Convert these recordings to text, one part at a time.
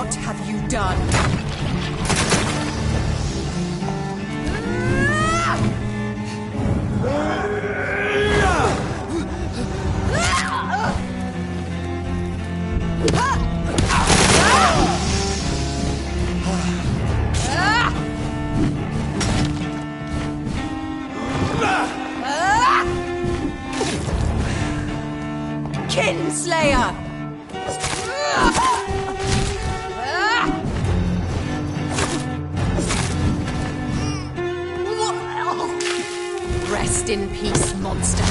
What have you done? Kinslayer! Rest in peace, monster.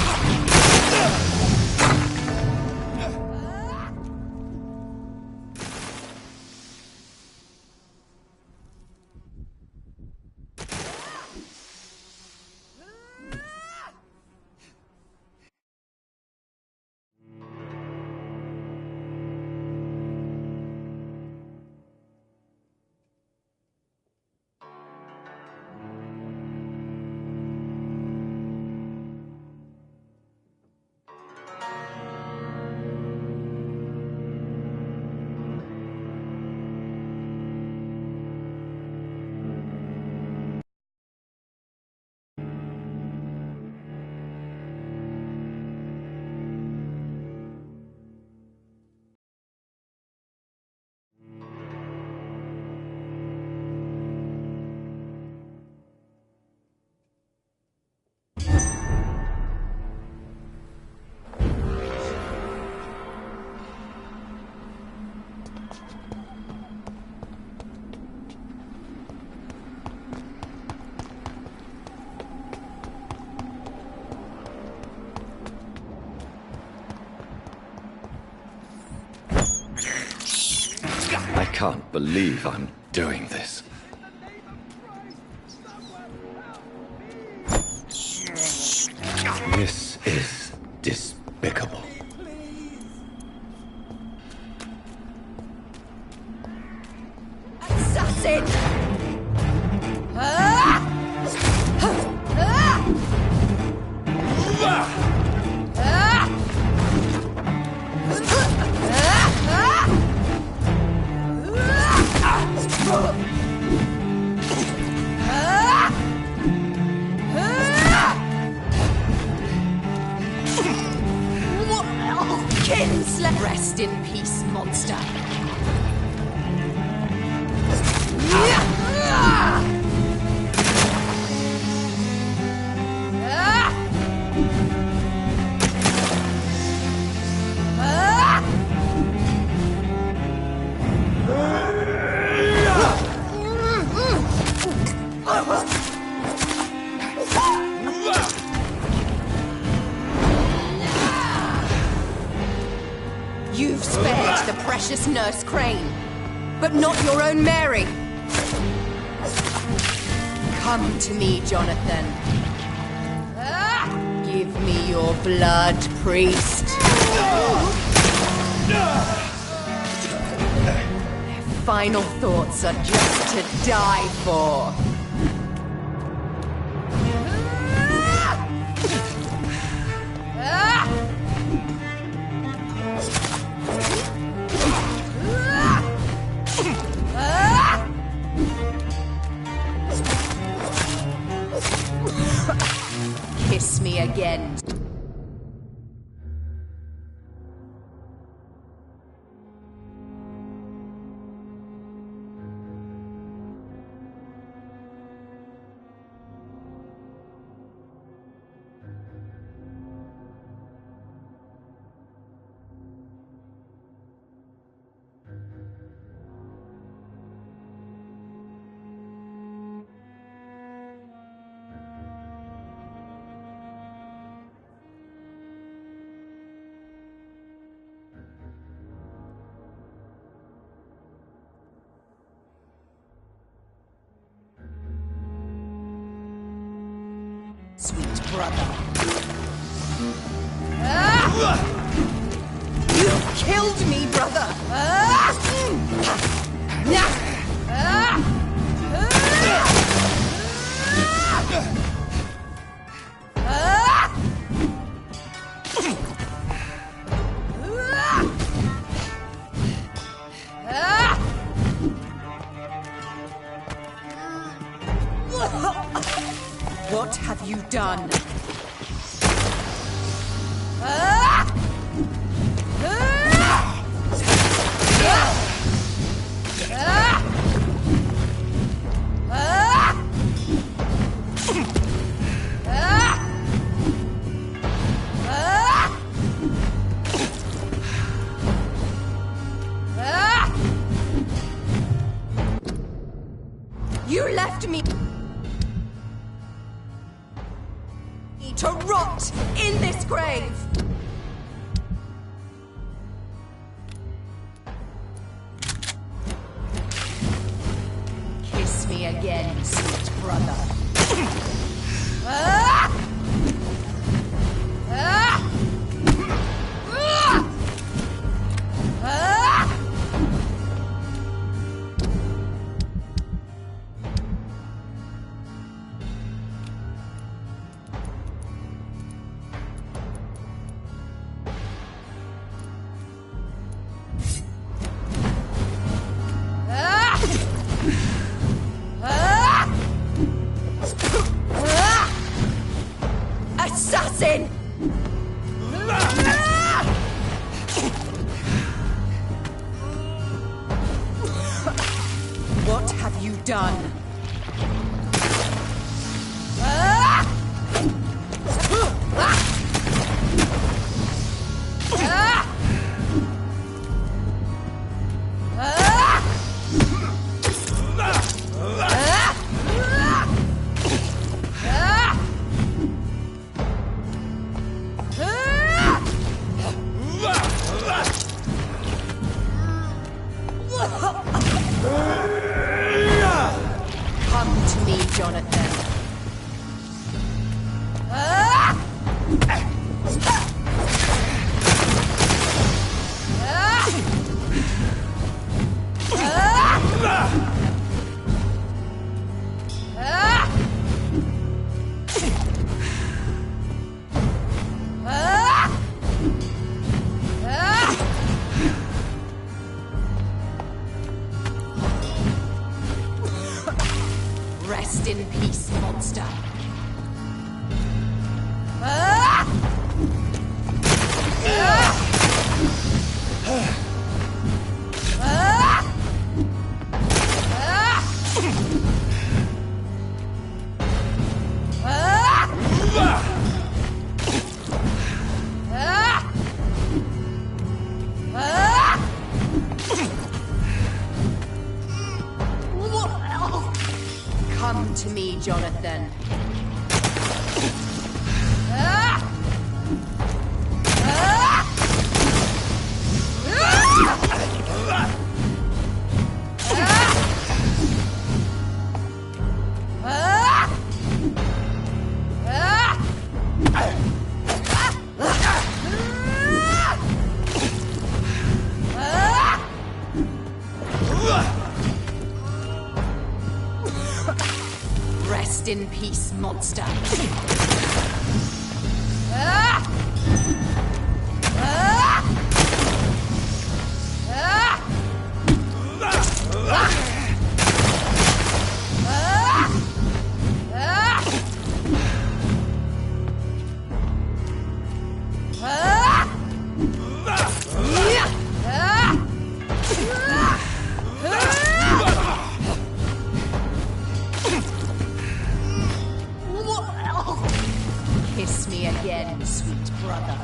I can't believe I'm doing this. This is despicable. Assassin! Rest in peace, monster. You've spared the precious Nurse Crane, but not your own Mary. Come to me, Jonathan. Give me your blood, priest. Their final thoughts are just to die for. Kiss me again. Sweet brother. You killed me, brother. What have you done? You left me to rot in this grave. Kiss me again, sweet brother. Assassin! What have you done? Come to me, Jonathan. Rest in peace, monster. Come to me, Jonathan. Rest in peace, monster. Kiss me again, sweet brother.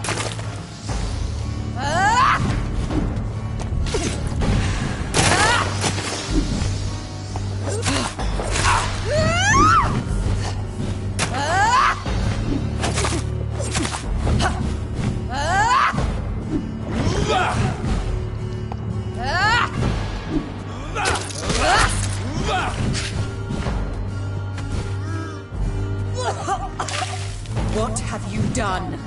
What have you done?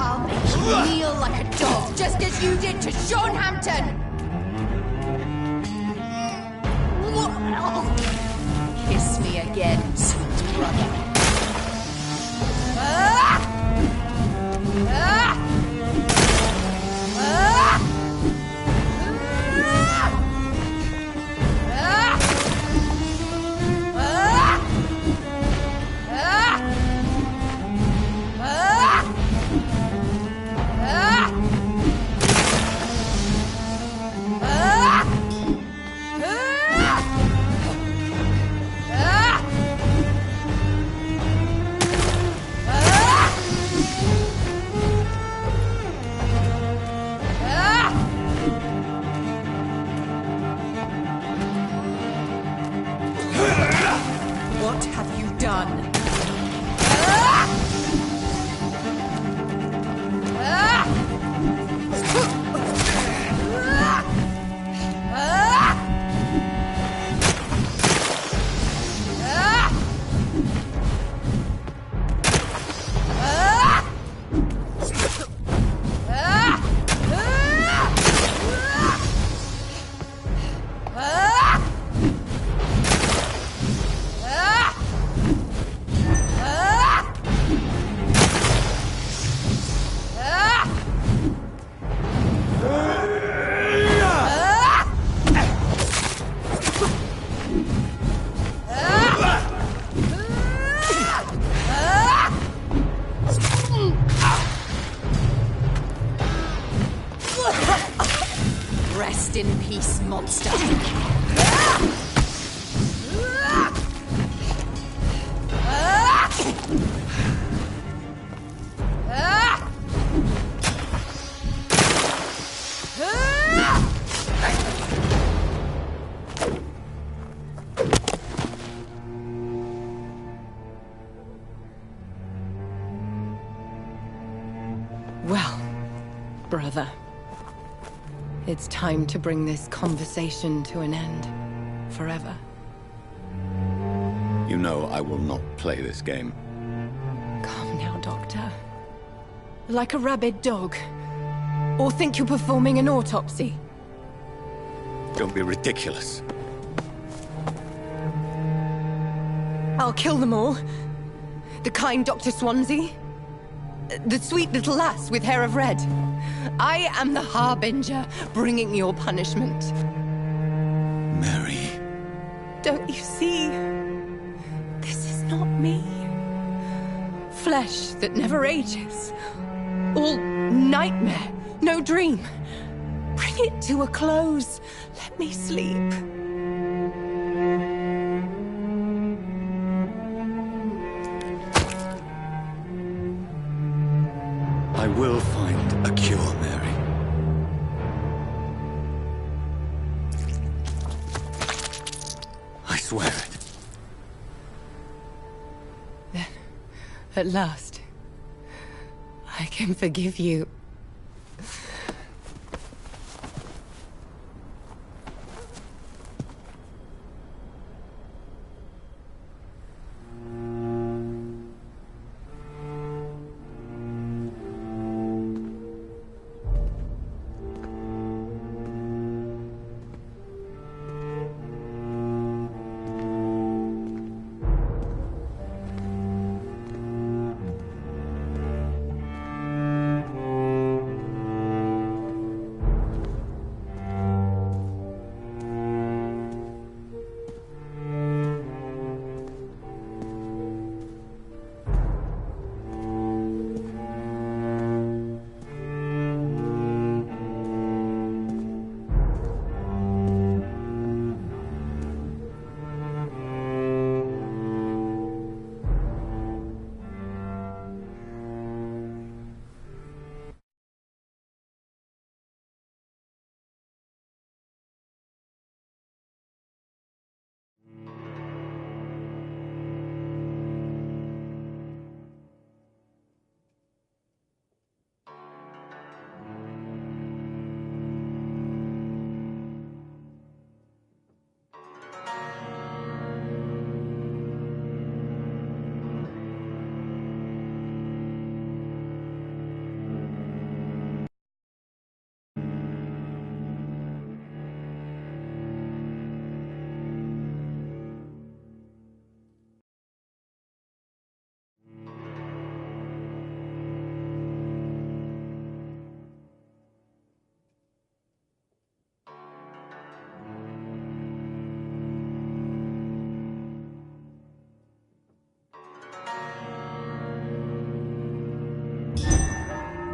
I'll make Kneel like a dog, just as you did to Sean Hampton! Kiss me again, sweet brother. What have you done? Rest in peace, monster. Well, brother. It's time to bring this conversation to an end. Forever. You know I will not play this game. Calm now, Doctor. Like a rabid dog. Or think you're performing an autopsy. Don't be ridiculous. I'll kill them all. The kind Dr. Swansea. The sweet little lass with hair of red. I am the Harbinger, bringing your punishment. Mary. Don't you see? This is not me. Flesh that never ages. All nightmare, no dream. Bring it to a close. Let me sleep. I will find a cure, Mary. I swear it. Then, at last, I can forgive you.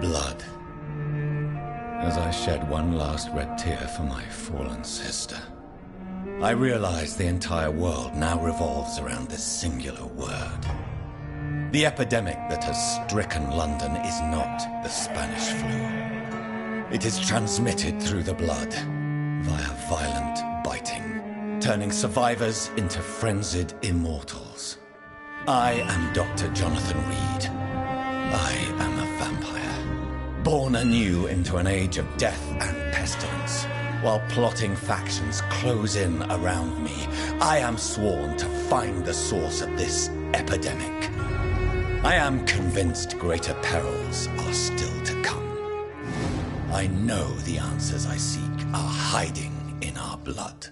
Blood. As I shed one last red tear for my fallen sister, I realize the entire world now revolves around this singular word. The epidemic that has stricken London is not the Spanish flu. It is transmitted through the blood, via violent biting, turning survivors into frenzied immortals. I am Dr. Jonathan Reed. I am a vampire, born anew into an age of death and pestilence. While plotting factions close in around me, I am sworn to find the source of this epidemic. I am convinced greater perils are still to come. I know the answers I seek are hiding in our blood.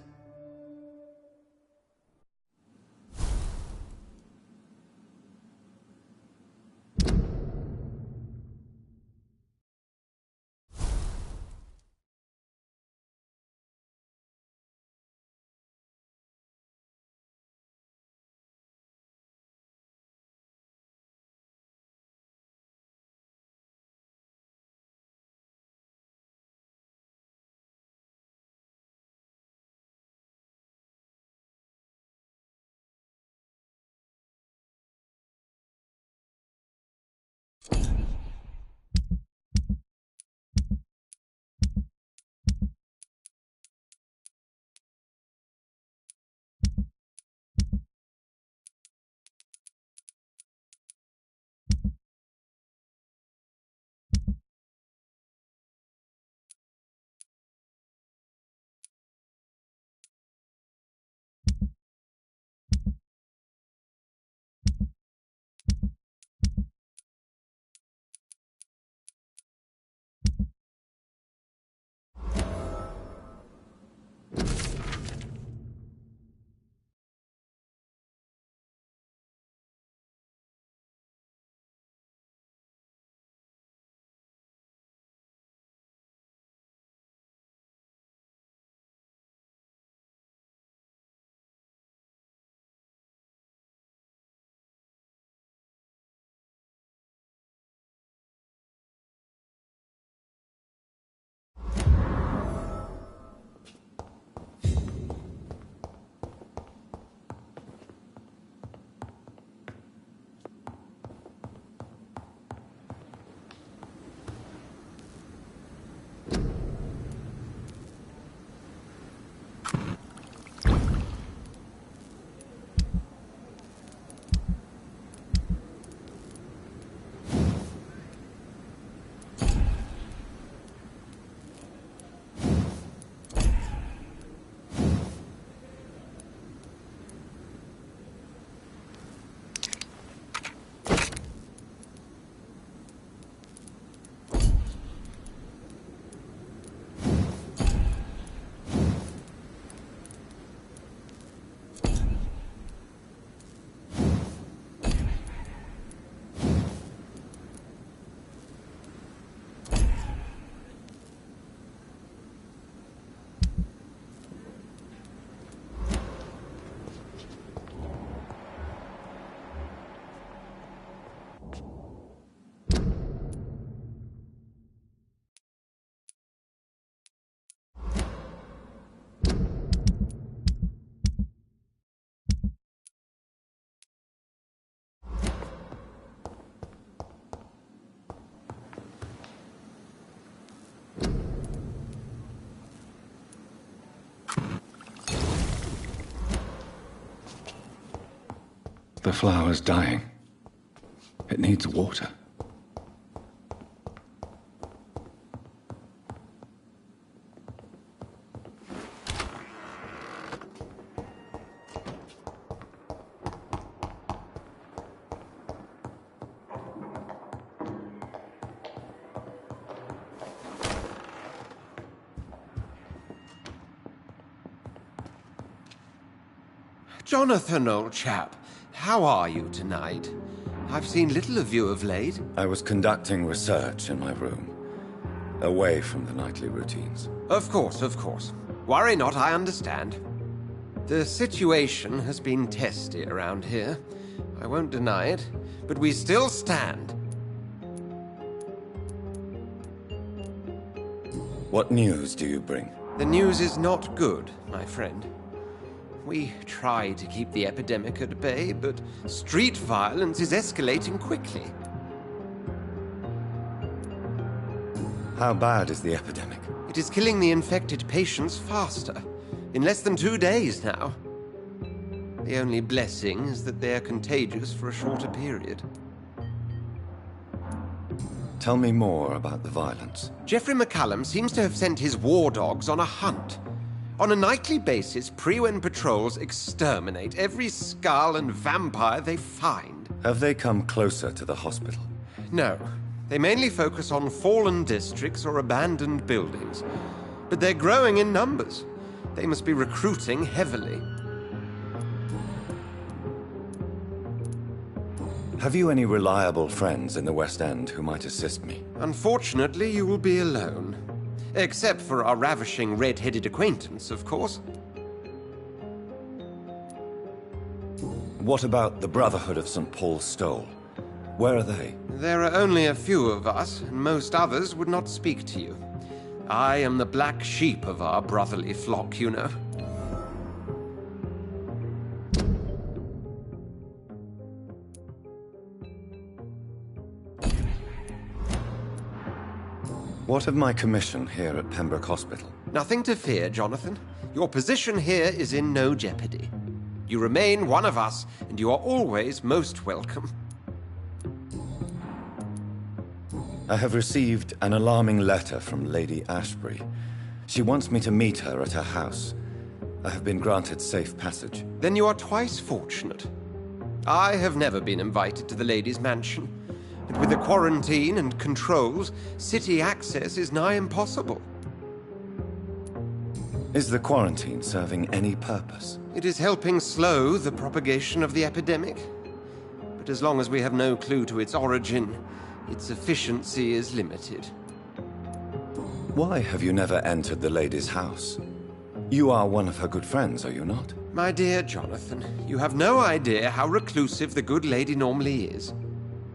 The flower's dying. It needs water. Jonathan, old chap, how are you tonight? I've seen little of you of late. I was conducting research in my room, away from the nightly routines. Of course, of course. Worry not, I understand. The situation has been testy around here. I won't deny it, but we still stand. What news do you bring? The news is not good, my friend. We try to keep the epidemic at bay, but street violence is escalating quickly. How bad is the epidemic? It is killing the infected patients faster. In less than 2 days now. The only blessing is that they are contagious for a shorter period. Tell me more about the violence. Jeffrey McCallum seems to have sent his war dogs on a hunt. On a nightly basis, Pre-Wen patrols exterminate every skull and vampire they find. Have they come closer to the hospital? No. They mainly focus on fallen districts or abandoned buildings. But they're growing in numbers. They must be recruiting heavily. Have you any reliable friends in the West End who might assist me? Unfortunately, you will be alone. Except for our ravishing red-headed acquaintance, of course. What about the Brotherhood of St. Paul's Stole? Where are they? There are only a few of us, and most others would not speak to you. I am the black sheep of our brotherly flock, you know. What of my commission here at Pembroke Hospital? Nothing to fear, Jonathan. Your position here is in no jeopardy. You remain one of us, and you are always most welcome. I have received an alarming letter from Lady Ashbury. She wants me to meet her at her house. I have been granted safe passage. Then you are twice fortunate. I have never been invited to the lady's mansion. And with the quarantine and controls, city access is nigh impossible. Is the quarantine serving any purpose? It is helping slow the propagation of the epidemic. But as long as we have no clue to its origin, its efficiency is limited. Why have you never entered the lady's house? You are one of her good friends, are you not? My dear Jonathan, you have no idea how reclusive the good lady normally is.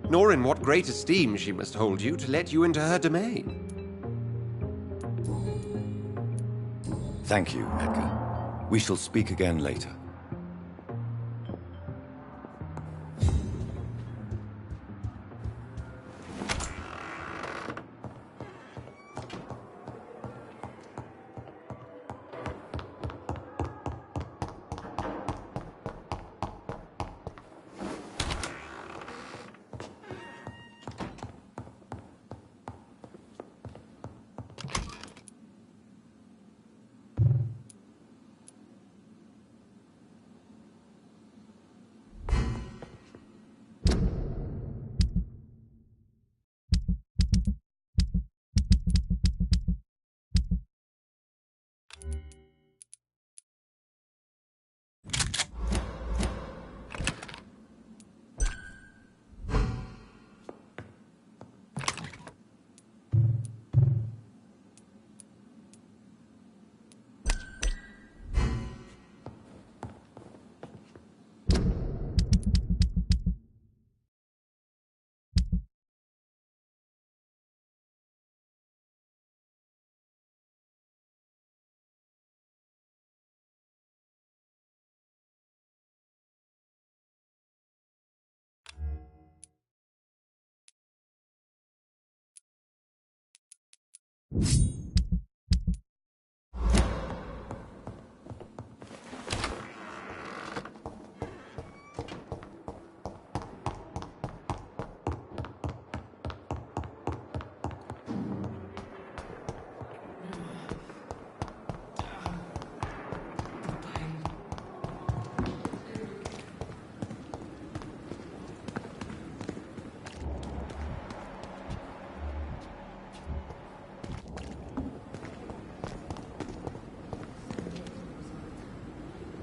Nor in what great esteem she must hold you to let you into her domain. Thank you, Edgar. We shall speak again later.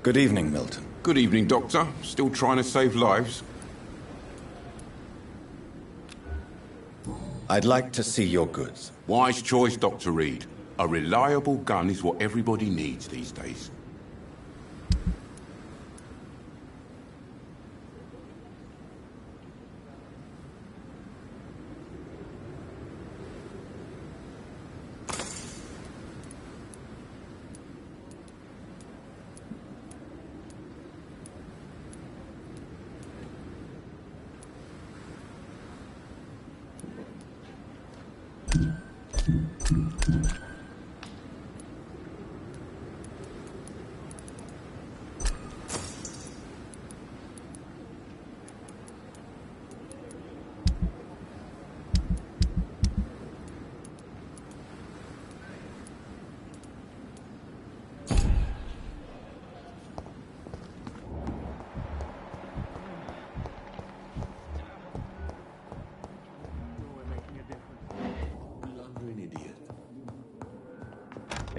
Good evening, Milton. Good evening, Doctor. Still trying to save lives? I'd like to see your goods. Wise choice, Dr. Reed. A reliable gun is what everybody needs these days.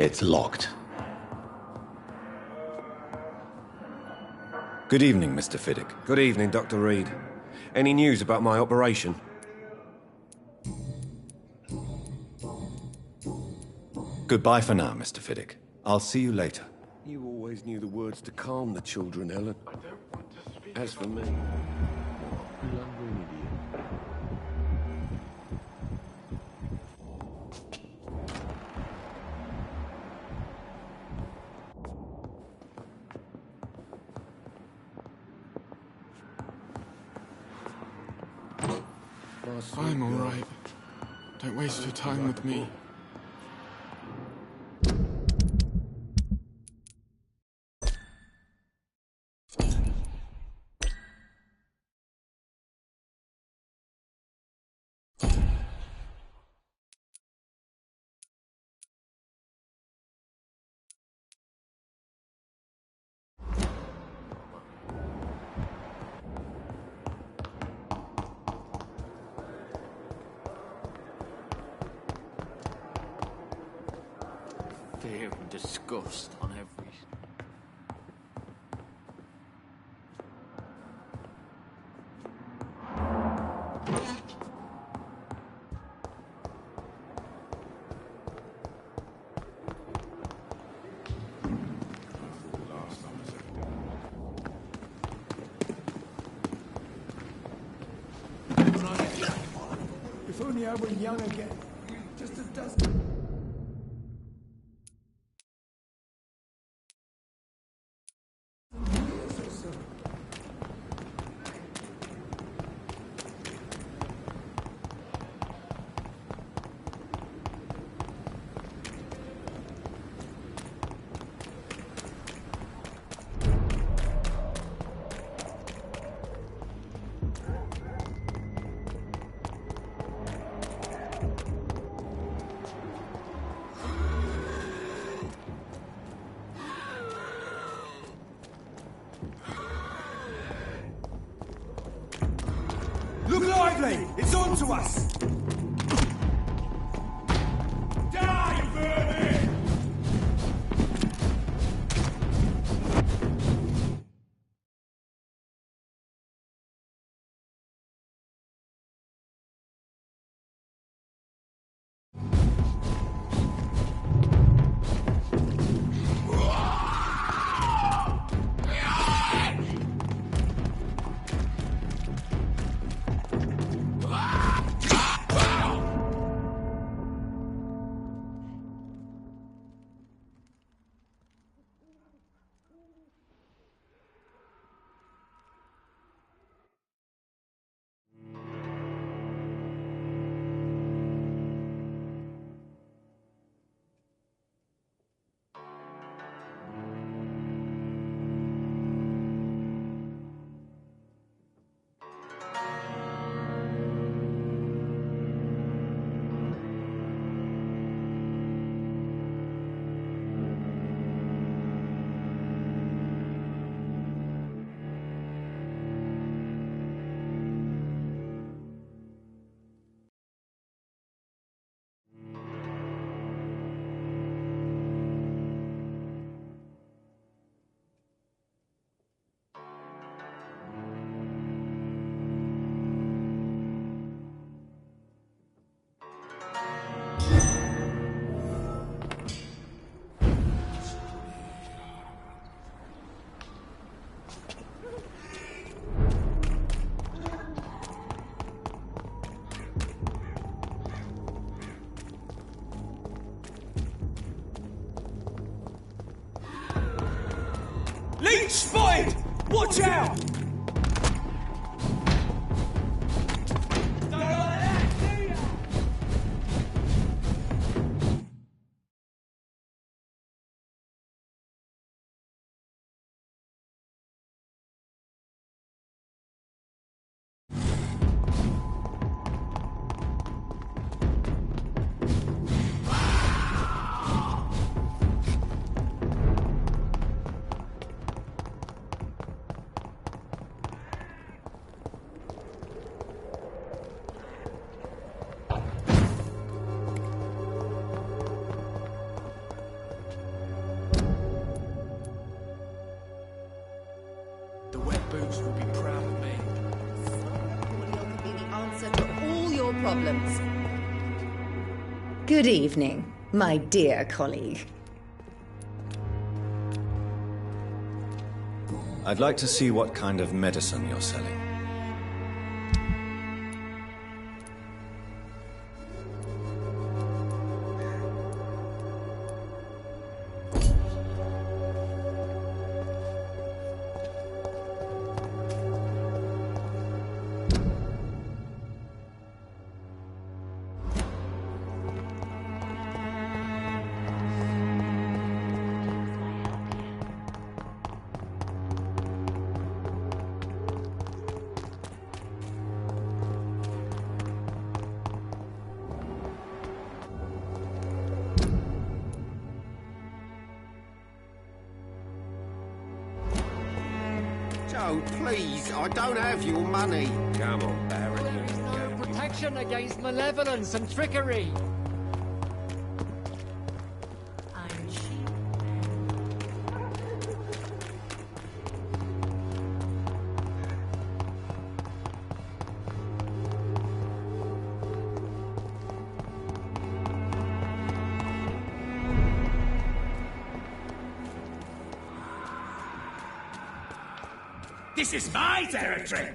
It's locked. Good evening, Mr. Fiddick. Good evening, Dr. Reed. Any news about my operation? Goodbye for now, Mr. Fiddick. I'll see you later. You always knew the words to calm the children, Ellen. I don't want to speak. As for me, blundering idiot. I'm all right. Don't waste your time with me. Fear and disgust on every... If only I were young again. Just a dozen. Look lively! It's on to us! Die, vermin! Leech spotted! Watch out! Don't like that, do ya? problems. Good evening, my dear colleague. I'd like to see what kind of medicine you're selling. Joe, please, I don't have your money. Come on, Barry. There is no protection against malevolence and trickery. This is my territory!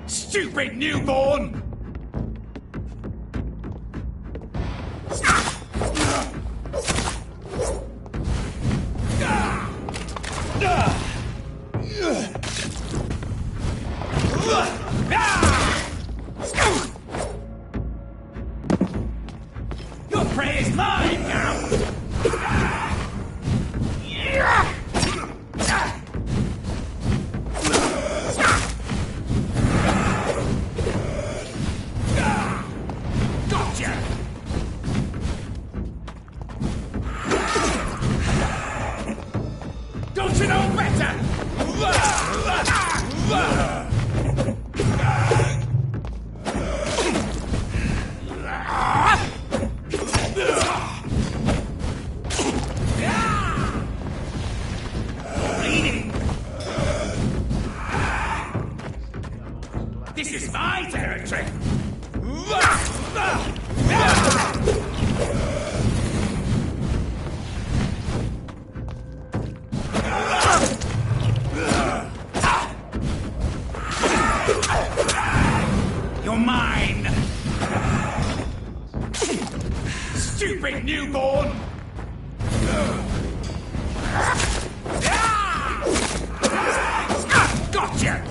Stupid newborn! Your prey is mine now! Gotcha! Don't you know better? Bleeding. This is my territory. You're mine! Stupid newborn! Gotcha!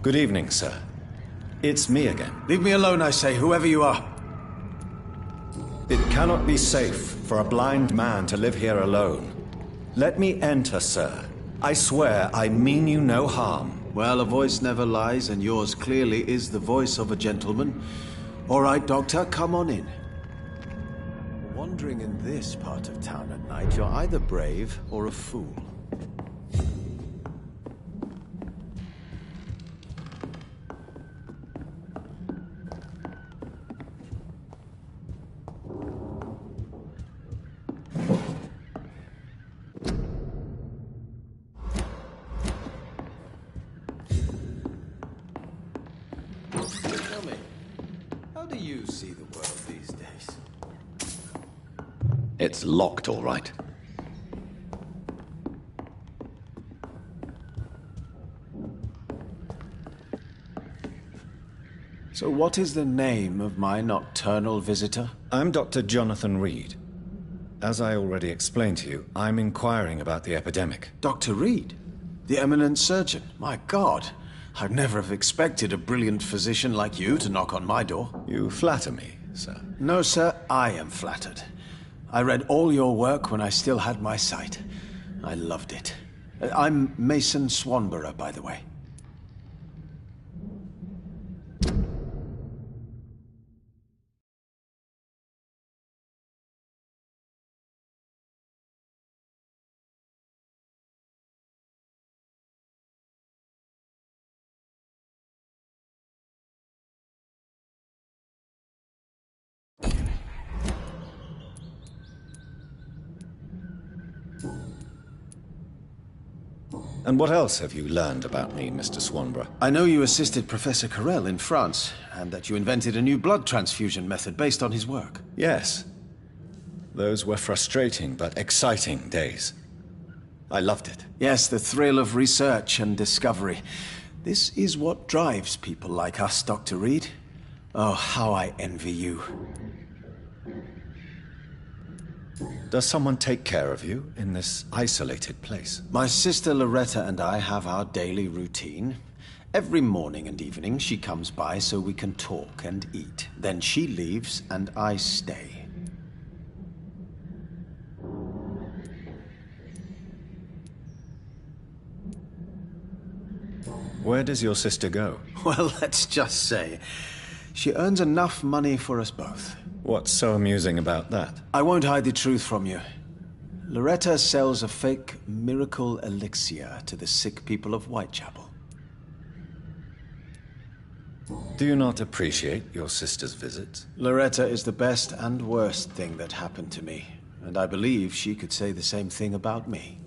Good evening, sir. It's me again. Leave me alone, I say, whoever you are. It cannot be safe for a blind man to live here alone. Let me enter, sir. I swear I mean you no harm. Well, a voice never lies, and yours clearly is the voice of a gentleman. All right, Doctor, come on in. Wandering in this part of town at night, you're either brave or a fool. Tell me, how do you see the world these days? It's locked, all right. So what is the name of my nocturnal visitor? I'm Dr. Jonathan Reed. As I already explained to you, I'm inquiring about the epidemic. Dr. Reed? The eminent surgeon? My God, I'd never have expected a brilliant physician like you to knock on my door. You flatter me, sir. No, sir, I am flattered. I read all your work when I still had my sight. I loved it. I'm Mason Swanborough, by the way. And what else have you learned about me, Mr. Swanborough? I know you assisted Professor Carell in France, and that you invented a new blood transfusion method based on his work. Yes. Those were frustrating but exciting days. I loved it. Yes, the thrill of research and discovery. This is what drives people like us, Dr. Reed. Oh, how I envy you. Does someone take care of you in this isolated place? My sister Loretta and I have our daily routine. Every morning and evening she comes by so we can talk and eat. Then she leaves and I stay. Where does your sister go? Well, let's just say, she earns enough money for us both. What's so amusing about that? I won't hide the truth from you. Loretta sells a fake miracle elixir to the sick people of Whitechapel. Do you not appreciate your sister's visits? Loretta is the best and worst thing that happened to me, and I believe she could say the same thing about me.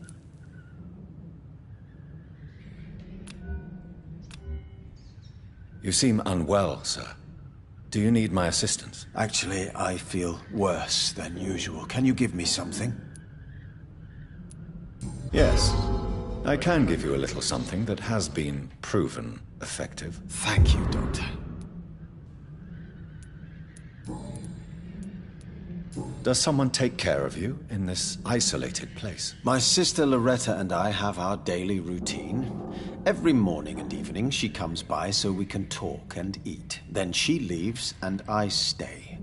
You seem unwell, sir. Do you need my assistance? Actually, I feel worse than usual. Can you give me something? Yes. I can give you a little something that has been proven effective. Thank you, Doctor. Does someone take care of you in this isolated place? My sister Loretta and I have our daily routine. Every morning and evening she comes by so we can talk and eat. Then she leaves and I stay.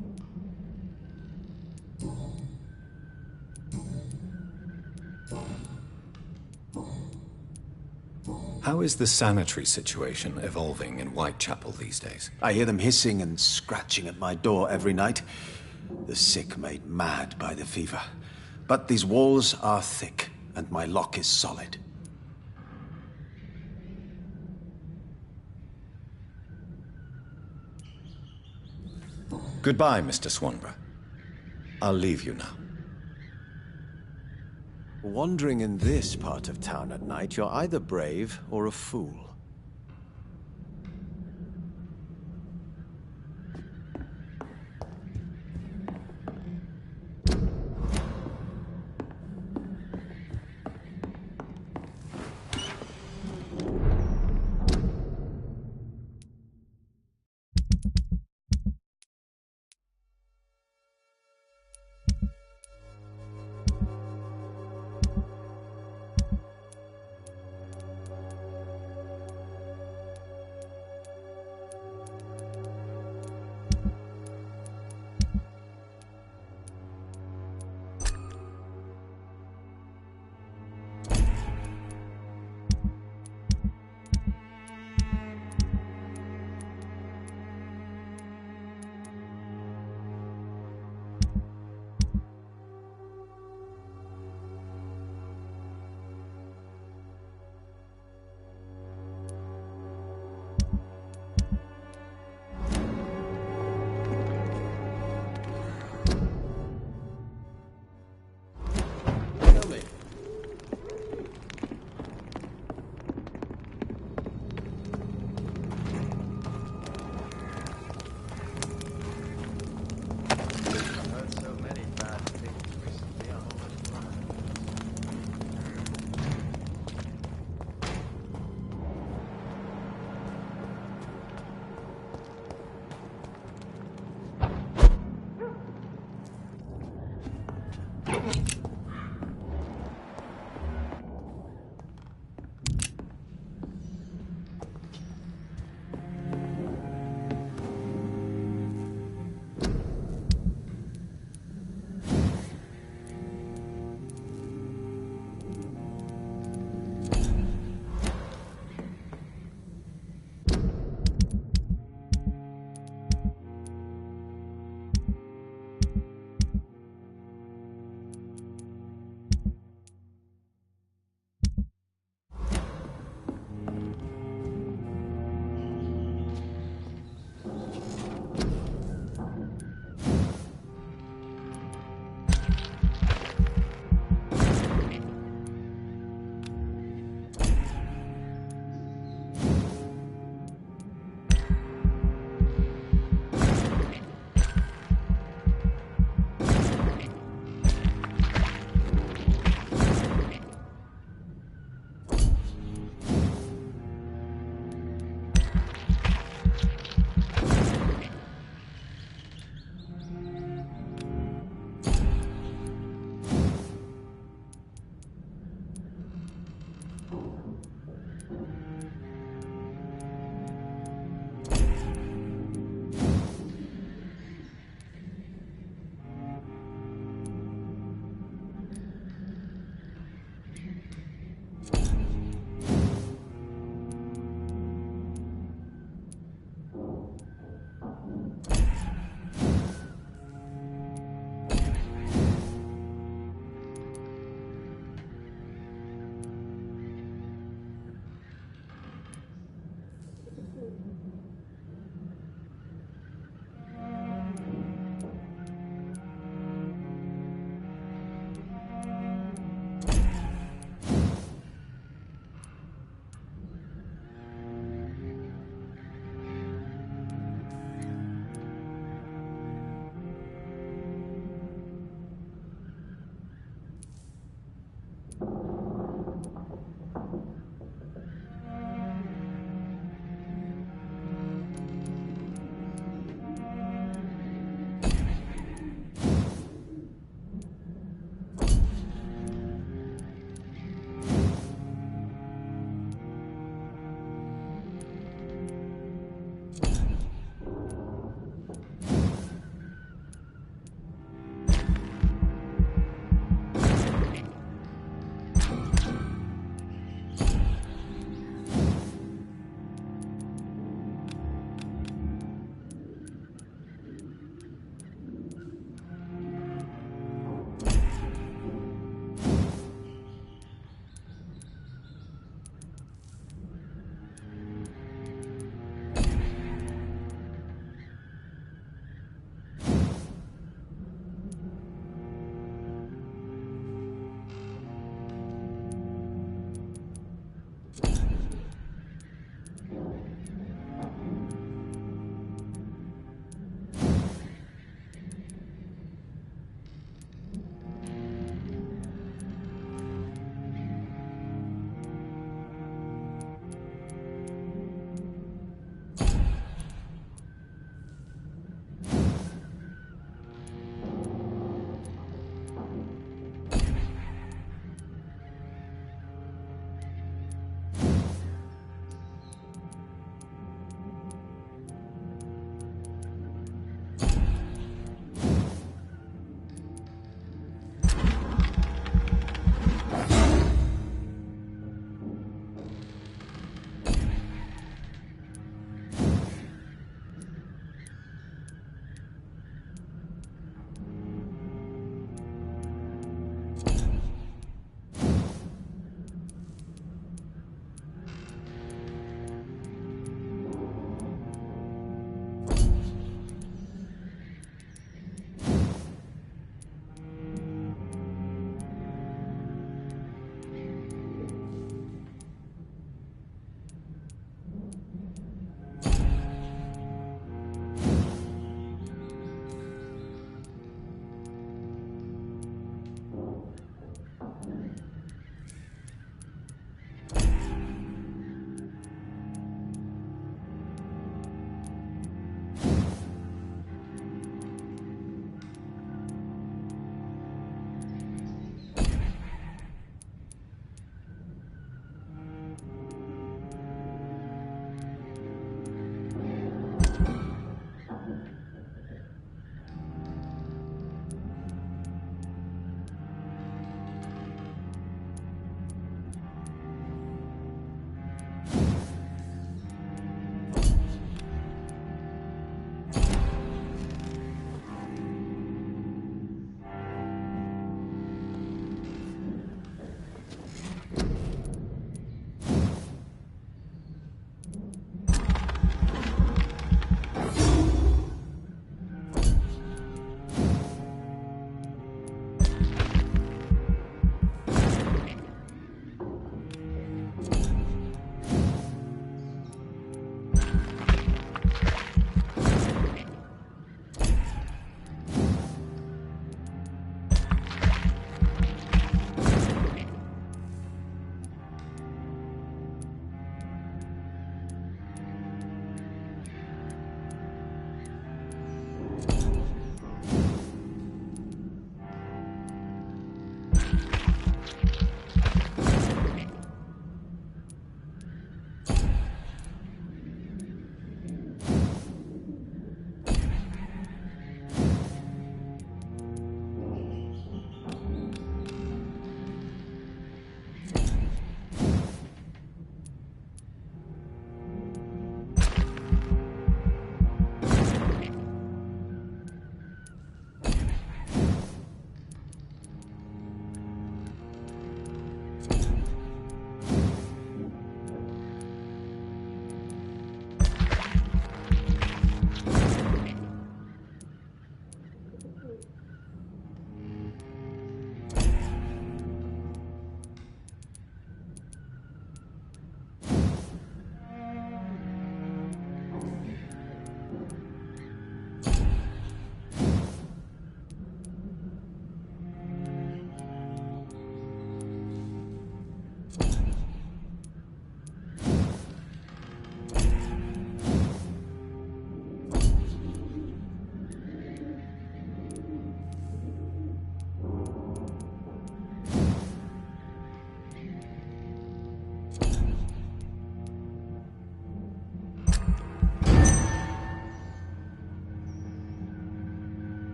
How is the sanitary situation evolving in Whitechapel these days? I hear them hissing and scratching at my door every night. The sick made mad by the fever. But these walls are thick, and my lock is solid. Goodbye, Mr. Swanborough. I'll leave you now. Wandering in this part of town at night, you're either brave or a fool.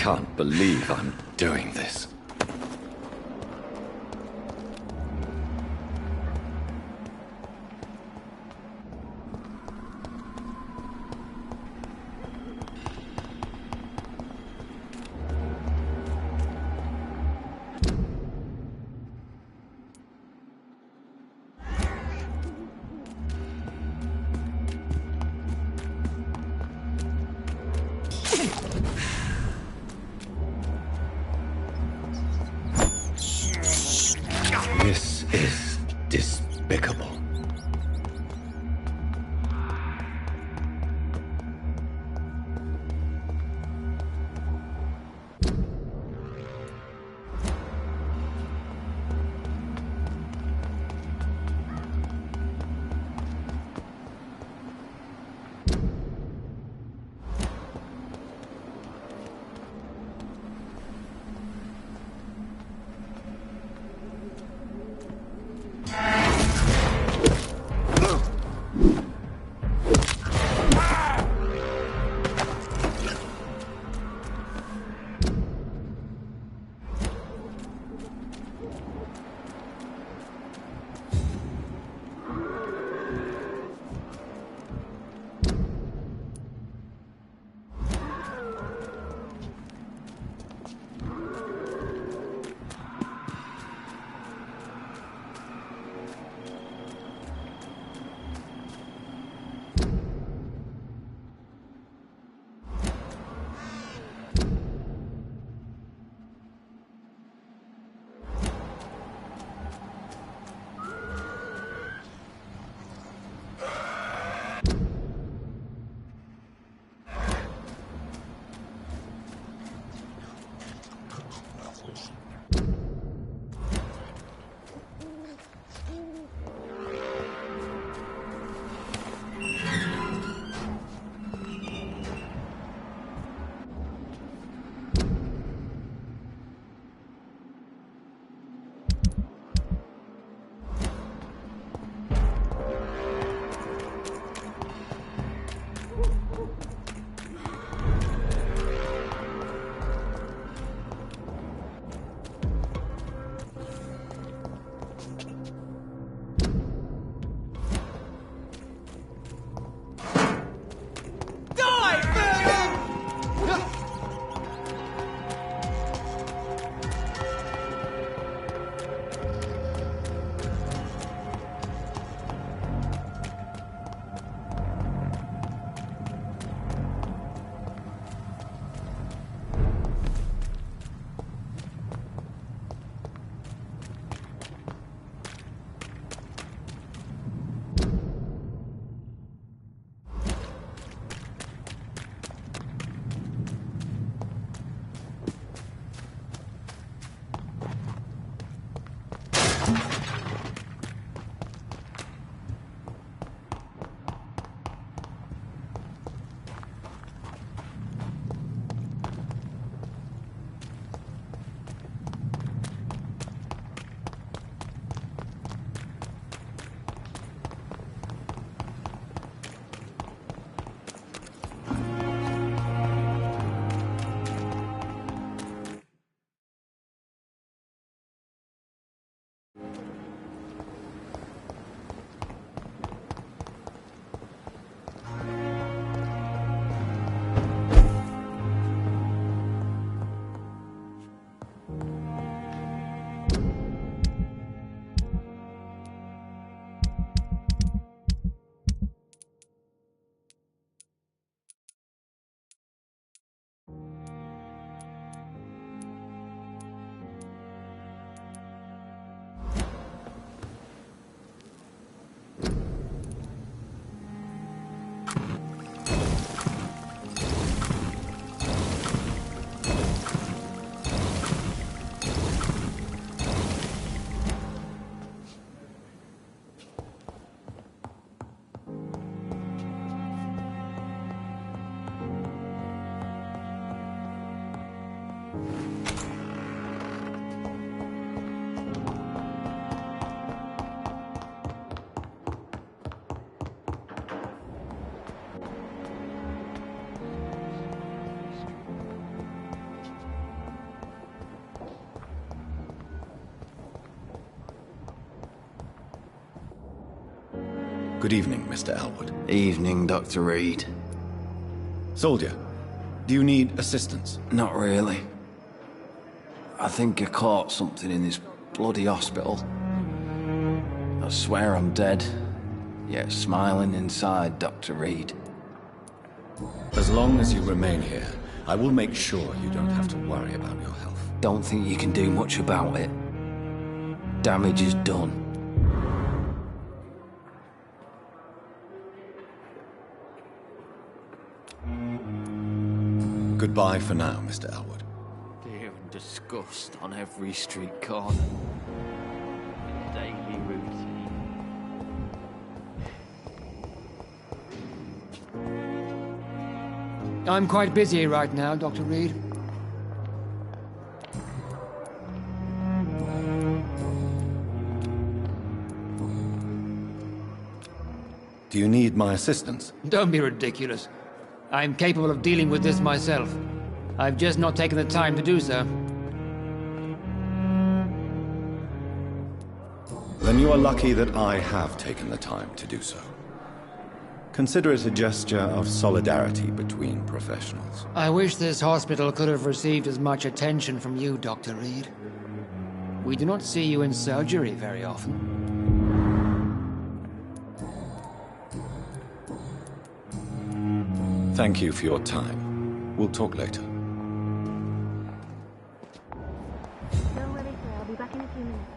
can't believe I'm doing this. Good evening, Mr. Elwood. Evening, Dr. Reed. Soldier, do you need assistance? Not really. I think I caught something in this bloody hospital. I swear I'm dead, yet smiling inside, Dr. Reed. As long as you remain here, I will make sure you don't have to worry about your health. Don't think you can do much about it. Damage is done. Goodbye for now, Mr. Elwood. Fear and disgust on every street corner. Daily routine. I'm quite busy right now, Dr. Reed. Do you need my assistance? Don't be ridiculous. I'm capable of dealing with this myself. I've just not taken the time to do so. Then you are lucky that I have taken the time to do so. Consider it a gesture of solidarity between professionals. I wish this hospital could have received as much attention from you, Dr. Reed. We do not see you in surgery very often. Thank you for your time. We'll talk later. Don't worry, sir. I'll be back in a few minutes.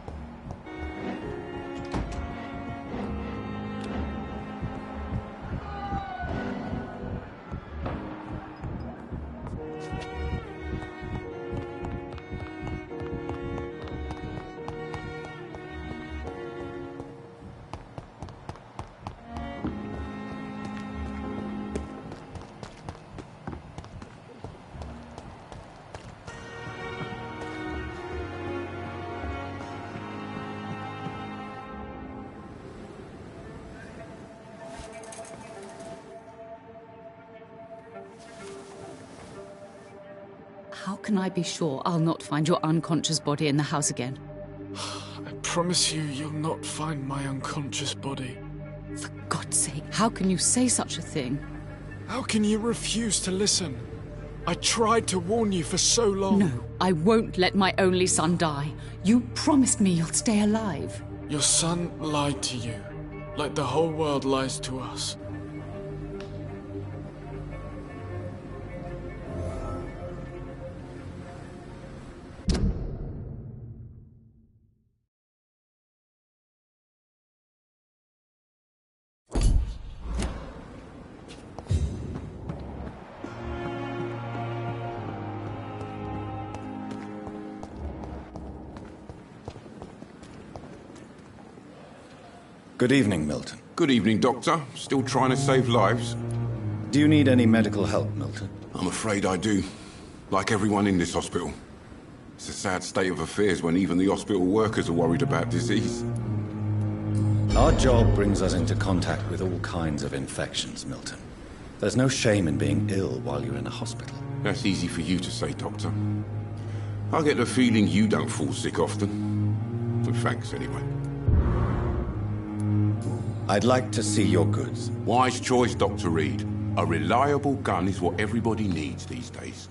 How can I be sure I'll not find your unconscious body in the house again? I promise you, you'll not find my unconscious body. For God's sake, how can you say such a thing? How can you refuse to listen? I tried to warn you for so long. No, I won't let my only son die. You promised me you'll stay alive. Your son lied to you, like the whole world lies to us. Good evening, Milton. Good evening, Doctor. Still trying to save lives? Do you need any medical help, Milton? I'm afraid I do. Like everyone in this hospital. It's a sad state of affairs when even the hospital workers are worried about disease. Our job brings us into contact with all kinds of infections, Milton. There's no shame in being ill while you're in a hospital. That's easy for you to say, Doctor. I get the feeling you don't fall sick often. But thanks, anyway. I'd like to see your goods. Wise choice, Dr. Reed. A reliable gun is what everybody needs these days.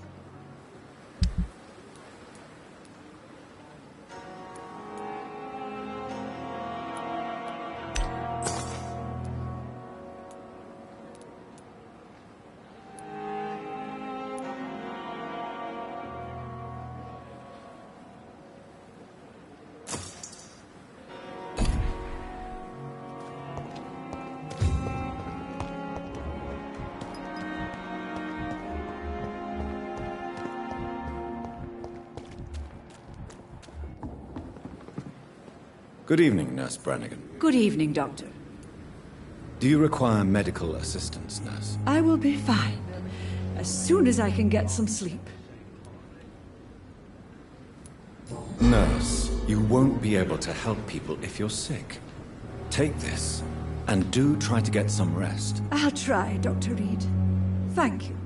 Good evening, Nurse Brannigan. Good evening, Doctor. Do you require medical assistance, Nurse? I will be fine, as soon as I can get some sleep. Nurse, you won't be able to help people if you're sick. Take this, and do try to get some rest. I'll try, Dr. Reed. Thank you.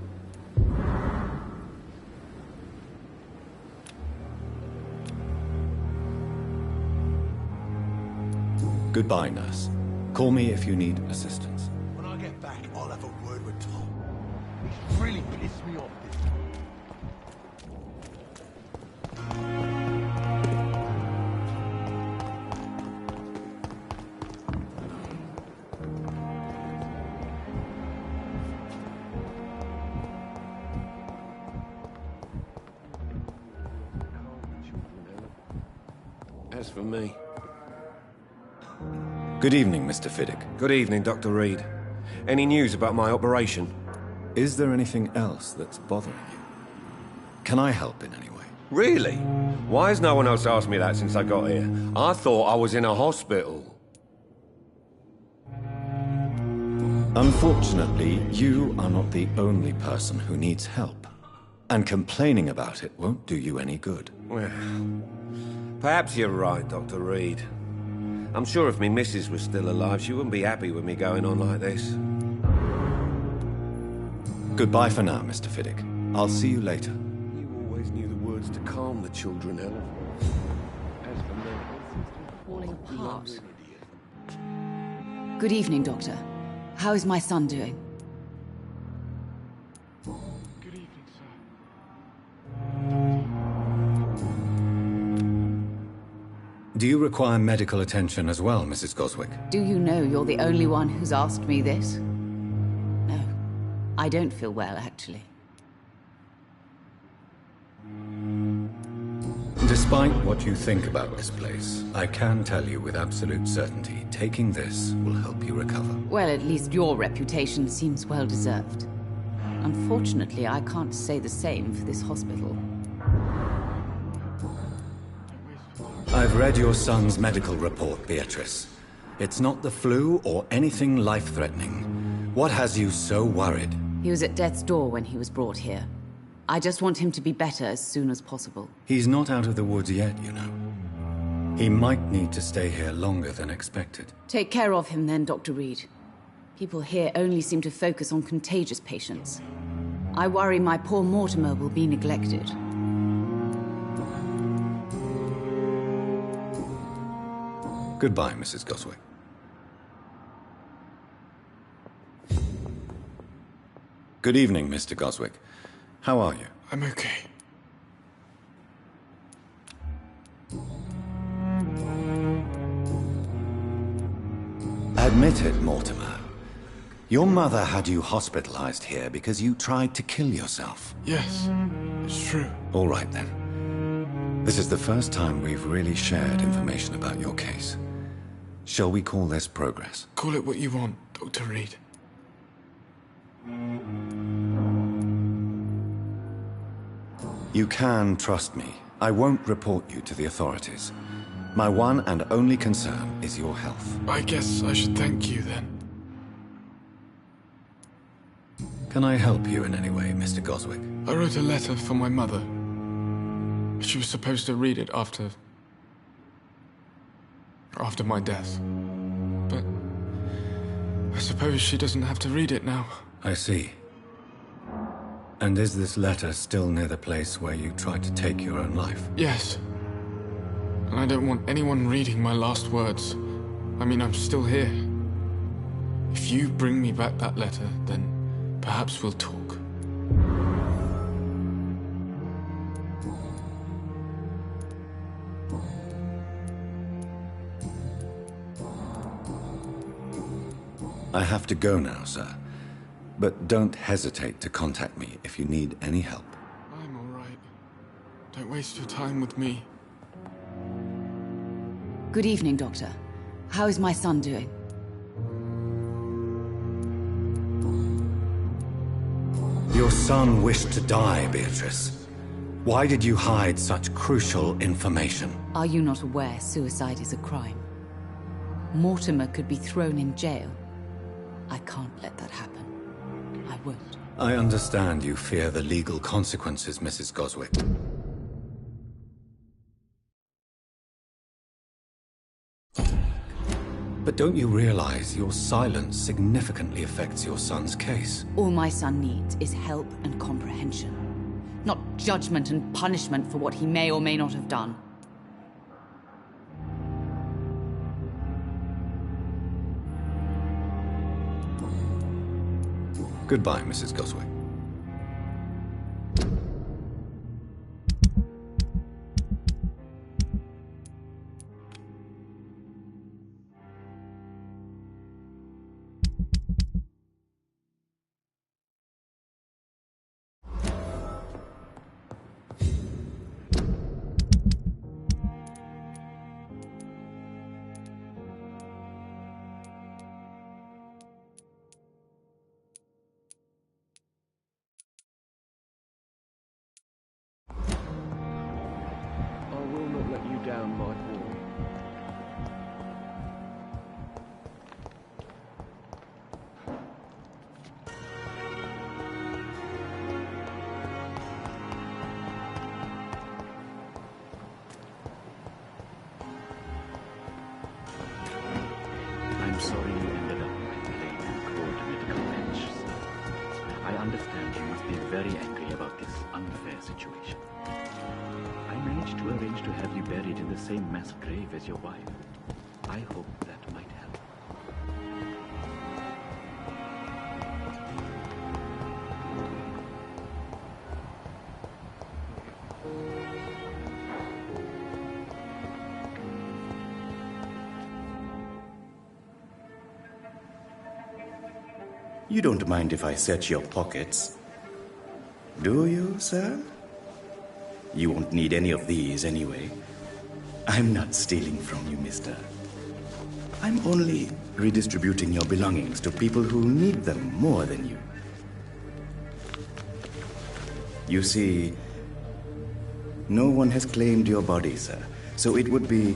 Goodbye, Nurse. Call me if you need assistance. When I get back, I'll have a word with Tom. He's really pissed me off this time. As for me... Good evening, Mr. Fiddick. Good evening, Dr. Reed. Any news about my operation? Is there anything else that's bothering you? Can I help in any way? Really? Why has no one else asked me that since I got here? I thought I was in a hospital. Unfortunately, you are not the only person who needs help. And complaining about it won't do you any good. Well, perhaps you're right, Dr. Reed. I'm sure if me missus was still alive, she wouldn't be happy with me going on like this. Goodbye for now, Mr. Fiddick. I'll see you later. You always knew the words to calm the children, Ellen. As for me... Falling apart. Good evening, Doctor. How is my son doing? Good evening, sir. Do you require medical attention as well, Mrs. Goswick? Do you know you're the only one who's asked me this? No. I don't feel well, actually. Despite what you think about this place, I can tell you with absolute certainty, taking this will help you recover. Well, at least your reputation seems well deserved. Unfortunately, I can't say the same for this hospital. I've read your son's medical report, Beatrice. It's not the flu or anything life-threatening. What has you so worried? He was at death's door when he was brought here. I just want him to be better as soon as possible. He's not out of the woods yet, you know. He might need to stay here longer than expected. Take care of him then, Dr. Reed. People here only seem to focus on contagious patients. I worry my poor Mortimer will be neglected. Goodbye, Mrs. Goswick. Good evening, Mr. Goswick. How are you? I'm okay. Admit it, Mortimer. Your mother had you hospitalized here because you tried to kill yourself. Yes, it's true. All right, then. This is the first time we've really shared information about your case. Shall we call this progress? Call it what you want, Dr. Reed. You can trust me. I won't report you to the authorities. My one and only concern is your health. I guess I should thank you then. Can I help you in any way, Mr. Goswick? I wrote a letter for my mother. She was supposed to read it after my death. But I suppose she doesn't have to read it now. I see. And is this letter still near the place where you tried to take your own life? Yes. And I don't want anyone reading my last words. I mean, I'm still here. If you bring me back that letter, then perhaps we'll talk. I have to go now, sir. But don't hesitate to contact me if you need any help. I'm all right. Don't waste your time with me. Good evening, Doctor. How is my son doing? Your son wished to die, Beatrice. Why did you hide such crucial information? Are you not aware suicide is a crime? Mortimer could be thrown in jail. I can't let that happen. I won't. I understand you fear the legal consequences, Mrs. Goswick. But don't you realize your silence significantly affects your son's case? All my son needs is help and comprehension. Not judgment and punishment for what he may or may not have done. Goodbye, Mrs. Goswick. I will not let you down, my boy. I'm sorry you ended up with plain and cold medical bench, sir. I understand you must be very angry about this unfair situation. I managed to arrange to have you buried in the same mass grave as your wife. I hope that might help. You don't mind if I search your pockets, do you, sir? You won't need any of these anyway. I'm not stealing from you, mister. I'm only redistributing your belongings to people who need them more than you. You see, no one has claimed your body, sir, so it would be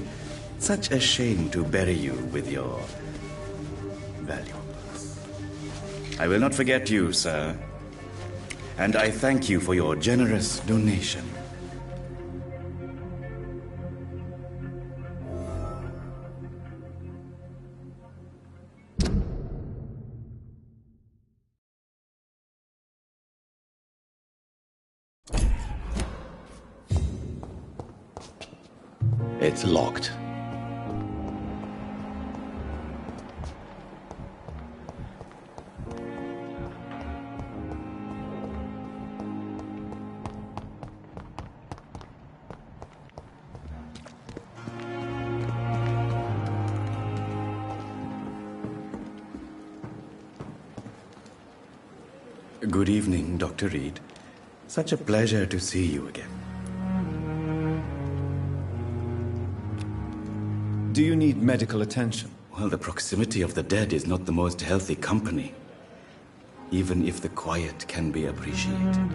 such a shame to bury you with your valuables. I will not forget you, sir, and I thank you for your generous donation. It's locked. Good evening, Dr. Reed. Such a pleasure to see you again. Do you need medical attention? Well, the proximity of the dead is not the most healthy company, even if the quiet can be appreciated.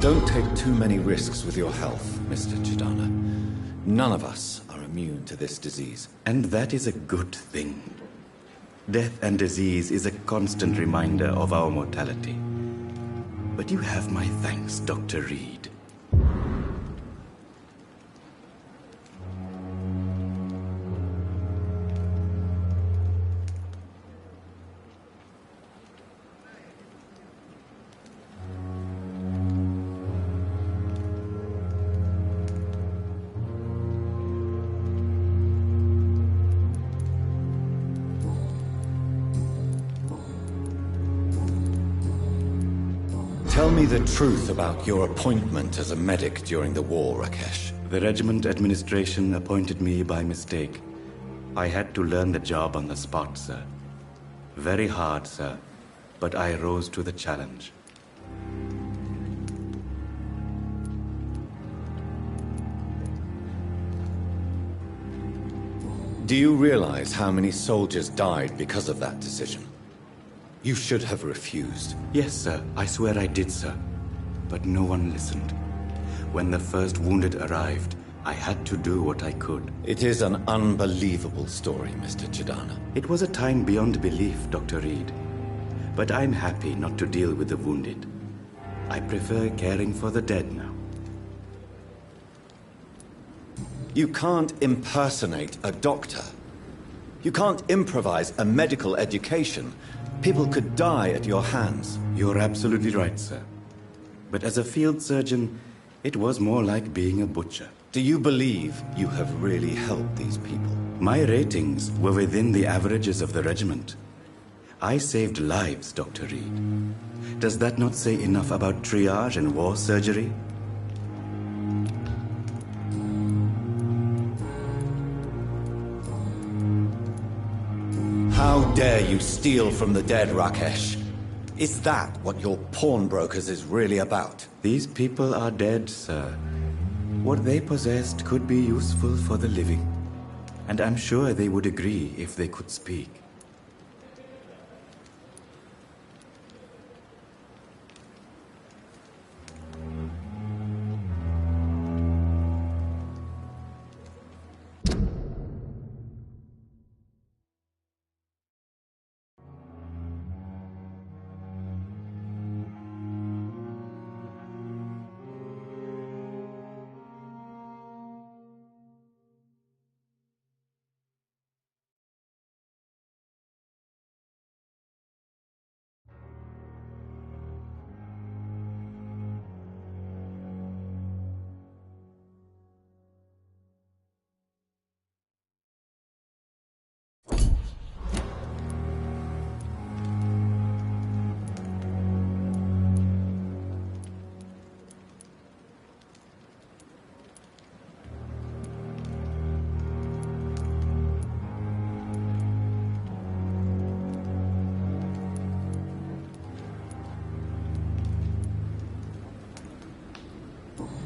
Don't take too many risks with your health, Mr. Chidana. None of us are immune to this disease. And that is a good thing. Death and disease is a constant reminder of our mortality. But you have my thanks, Dr. Reed. Tell me the truth about your appointment as a medic during the war, Rakesh. The regiment administration appointed me by mistake. I had to learn the job on the spot, sir. Very hard, sir, but I rose to the challenge. Do you realize how many soldiers died because of that decision? You should have refused. Yes, sir. I swear I did, sir. But no one listened. When the first wounded arrived, I had to do what I could. It is an unbelievable story, Mr. Chidana. It was a time beyond belief, Dr. Reed. But I'm happy not to deal with the wounded. I prefer caring for the dead now. You can't impersonate a doctor. You can't improvise a medical education People could die at your hands. You're absolutely right, sir. But as a field surgeon, it was more like being a butcher. Do you believe you have really helped these people? My ratings were within the averages of the regiment. I saved lives, Dr. Reed. Does that not say enough about triage and war surgery? How dare you steal from the dead, Rakesh? Is that what your pawnbrokers is really about? These people are dead, sir. What they possessed could be useful for the living. And I'm sure they would agree if they could speak.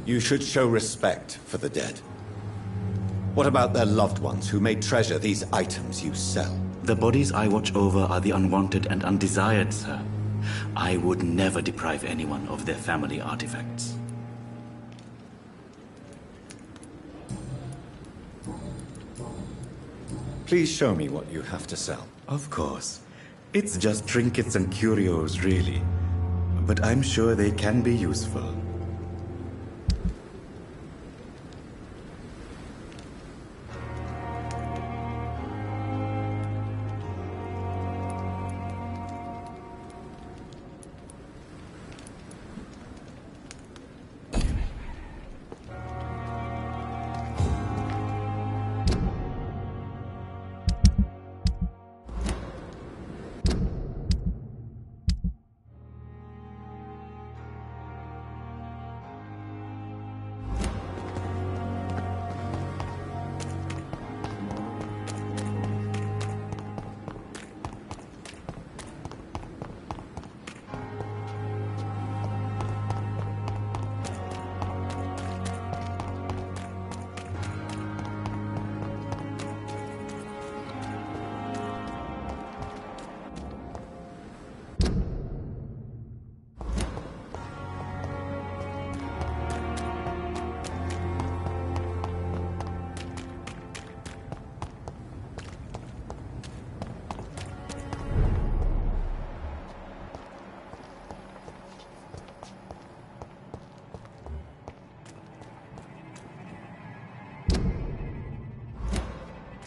You should show respect for the dead. What about their loved ones who may treasure these items you sell? The bodies I watch over are the unwanted and undesired, sir. I would never deprive anyone of their family artifacts. Please show me what you have to sell. Of course. It's just trinkets and curios, really. But I'm sure they can be useful.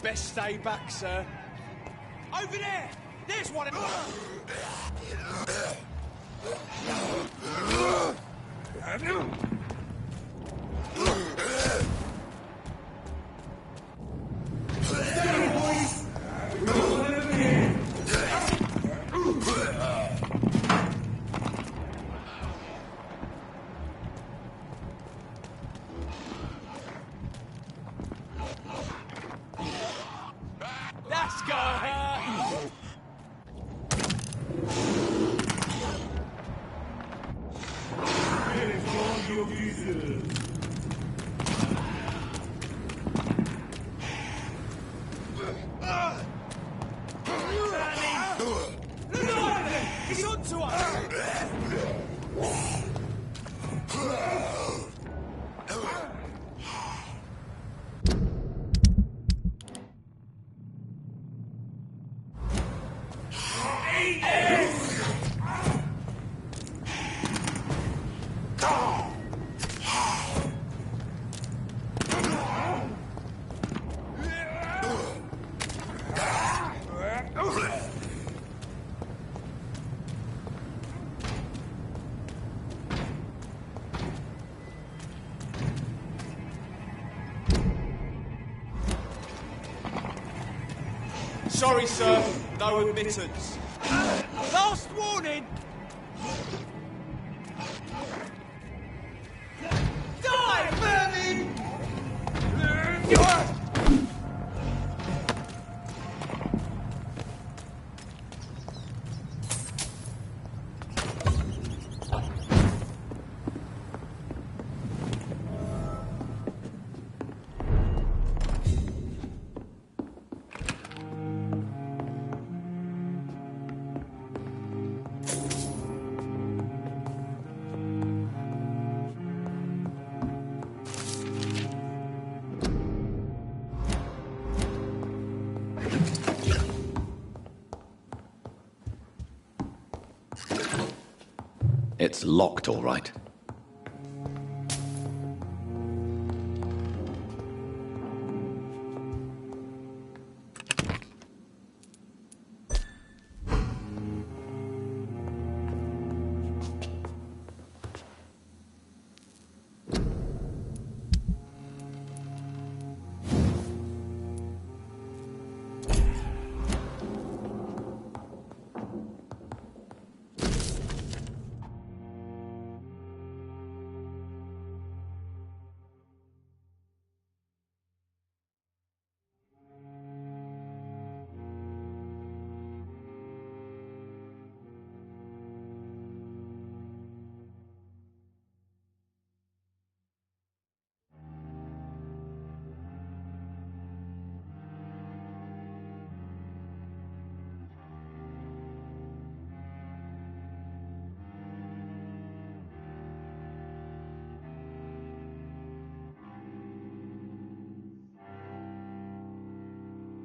Best stay back, sir. Over there! There's one of That's gonna hurt! He's onto us! Sorry, sir. No admittance. Last warning! Die, vermin! It's locked, all right.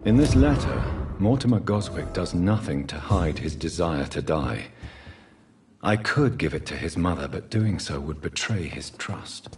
In this letter, Mortimer Goswick does nothing to hide his desire to die. I could give it to his mother, but doing so would betray his trust.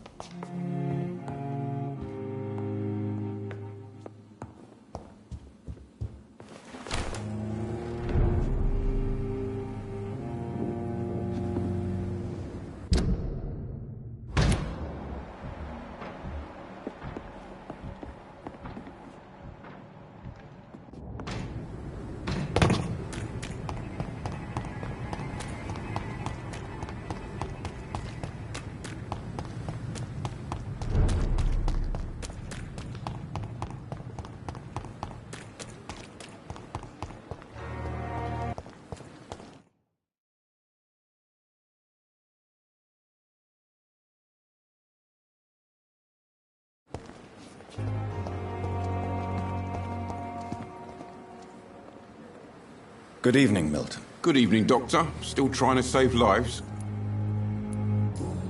Good evening, Milton. Good evening, Doctor. Still trying to save lives?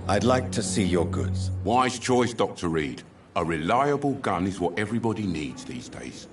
I'd like to see your goods. Wise choice, Dr. Reed. A reliable gun is what everybody needs these days.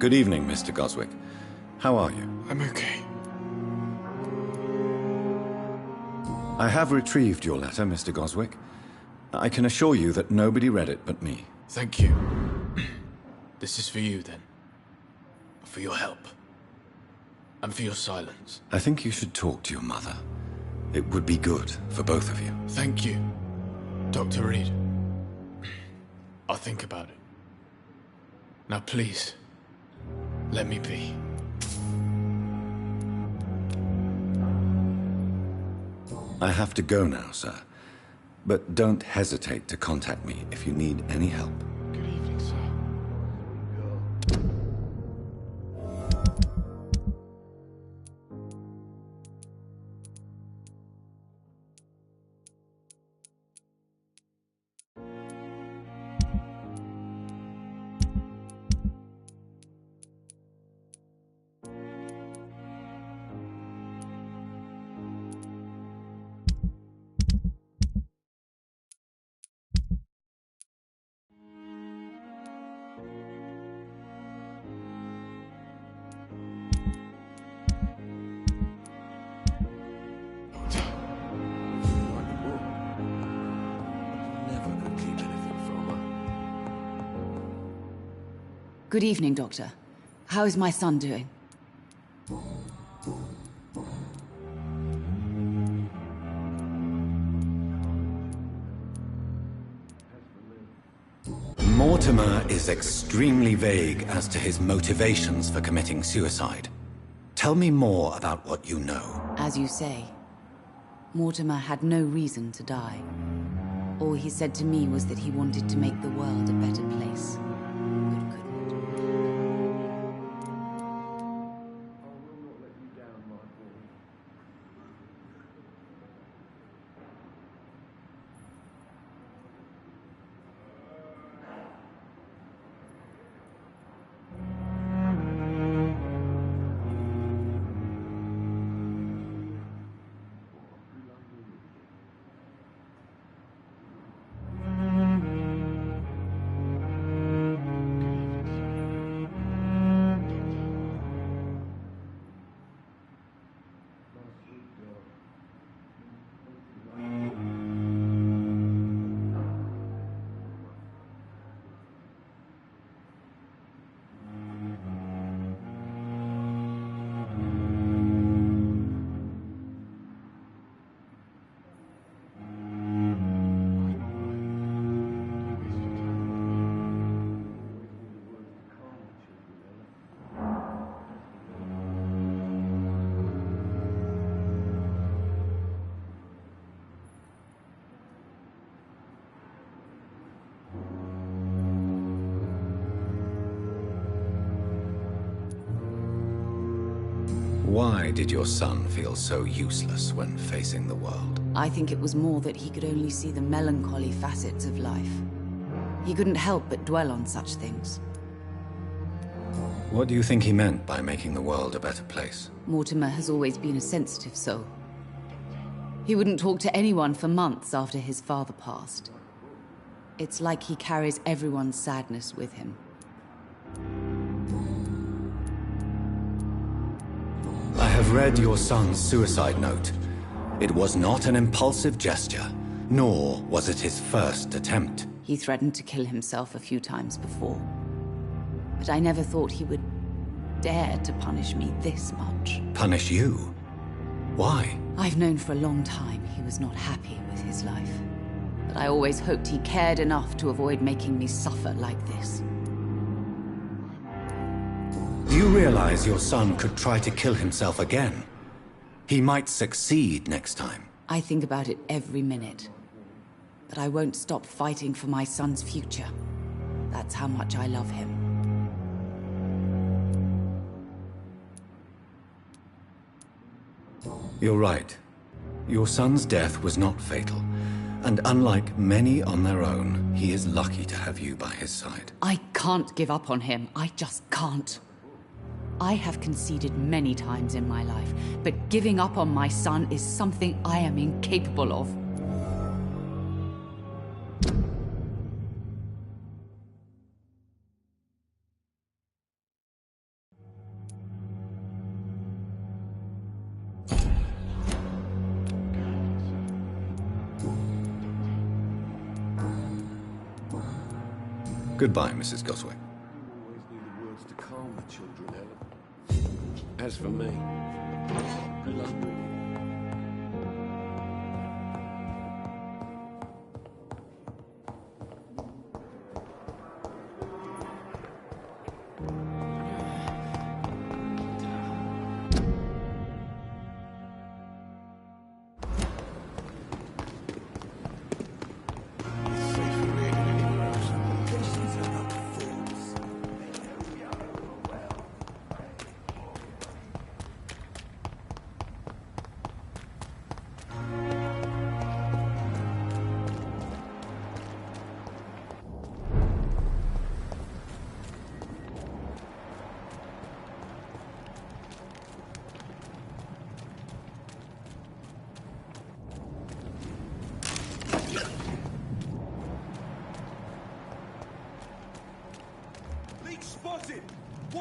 Good evening, Mr. Goswick. How are you? I'm okay. I have retrieved your letter, Mr. Goswick. I can assure you that nobody read it but me. Thank you. This is for you, then. For your help. And for your silence. I think you should talk to your mother. It would be good for both of you. Thank you, Dr. Reed. I'll think about it. Now please, let me be. I have to go now, sir. But don't hesitate to contact me if you need any help. Good evening, sir. Good evening, Doctor. How is my son doing? Mortimer is extremely vague as to his motivations for committing suicide. Tell me more about what you know. As you say, Mortimer had no reason to die. All he said to me was that he wanted to make the world a better place. Why did your son feel so useless when facing the world? I think it was more that he could only see the melancholy facets of life. He couldn't help but dwell on such things. What do you think he meant by making the world a better place? Mortimer has always been a sensitive soul. He wouldn't talk to anyone for months after his father passed. It's like he carries everyone's sadness with him. I have read your son's suicide note. It was not an impulsive gesture, nor was it his first attempt. He threatened to kill himself a few times before. But I never thought he would dare to punish me this much. Punish you? Why? I've known for a long time he was not happy with his life. But I always hoped he cared enough to avoid making me suffer like this. Do you realize your son could try to kill himself again? He might succeed next time. I think about it every minute. But I won't stop fighting for my son's future. That's how much I love him. You're right. Your son's death was not fatal. And unlike many on their own, he is lucky to have you by his side. I can't give up on him. I just can't. I have conceded many times in my life, but giving up on my son is something I am incapable of. Goodbye, Mrs. Goswick. As for me, good luck with you.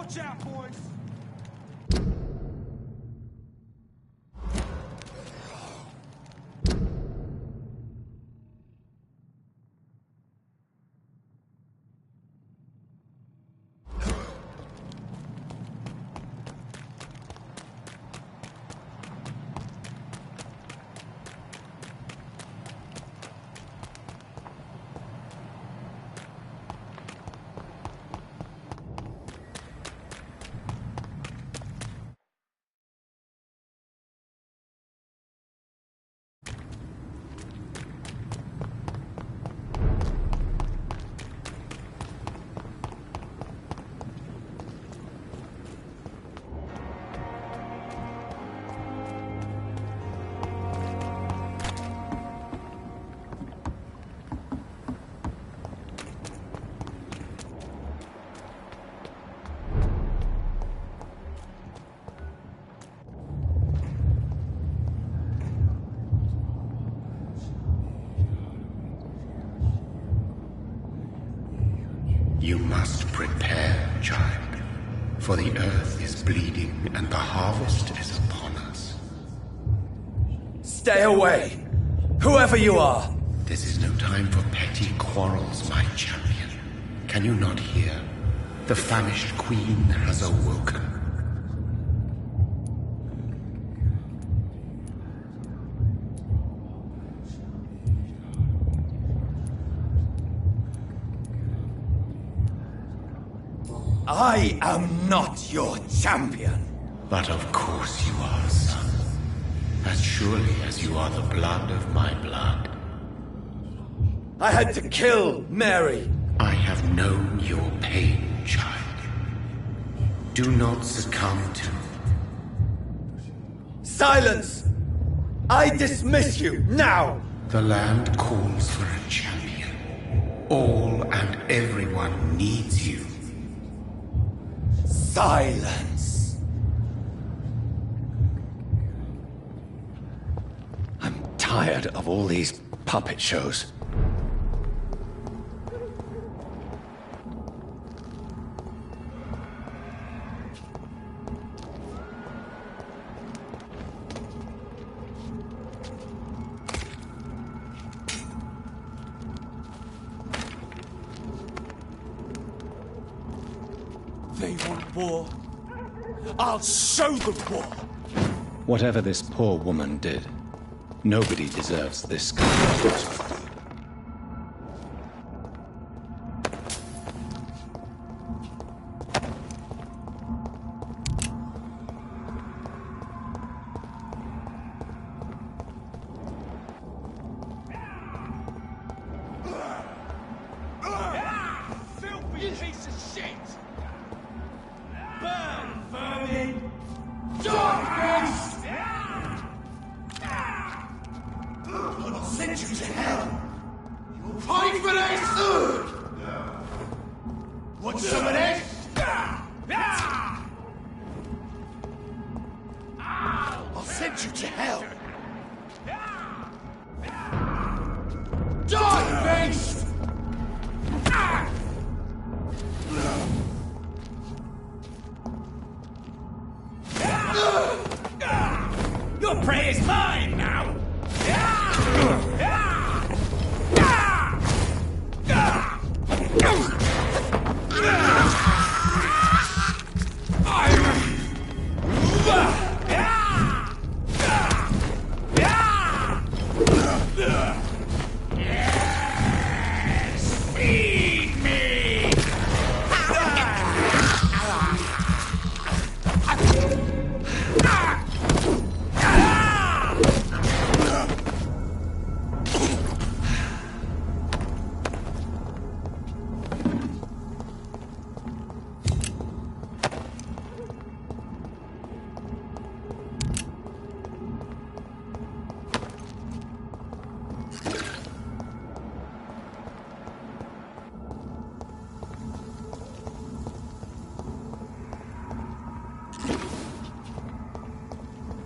Watch out, boys! You must prepare, child, for the earth is bleeding and the harvest is upon us. Stay away, whoever you are! This is no time for petty quarrels, my champion. Can you not hear? The famished queen has awoken. I am not your champion. But of course you are, son. As surely as you are the blood of my blood. I had to kill Mary. I have known your pain, child. Do not succumb to... Silence! I dismiss you, now! The land calls for a champion. All and everyone needs you. Silence! I'm tired of all these puppet shows. They want war. I'll show them war. Whatever this poor woman did, nobody deserves this kind of... Filthy piece of shit! Burn, vermin! Darkness! I'll send you to hell! You'll pay for this! Want some of this? I'll send you to hell! Die, beast! Your prey is mine now! Feed me!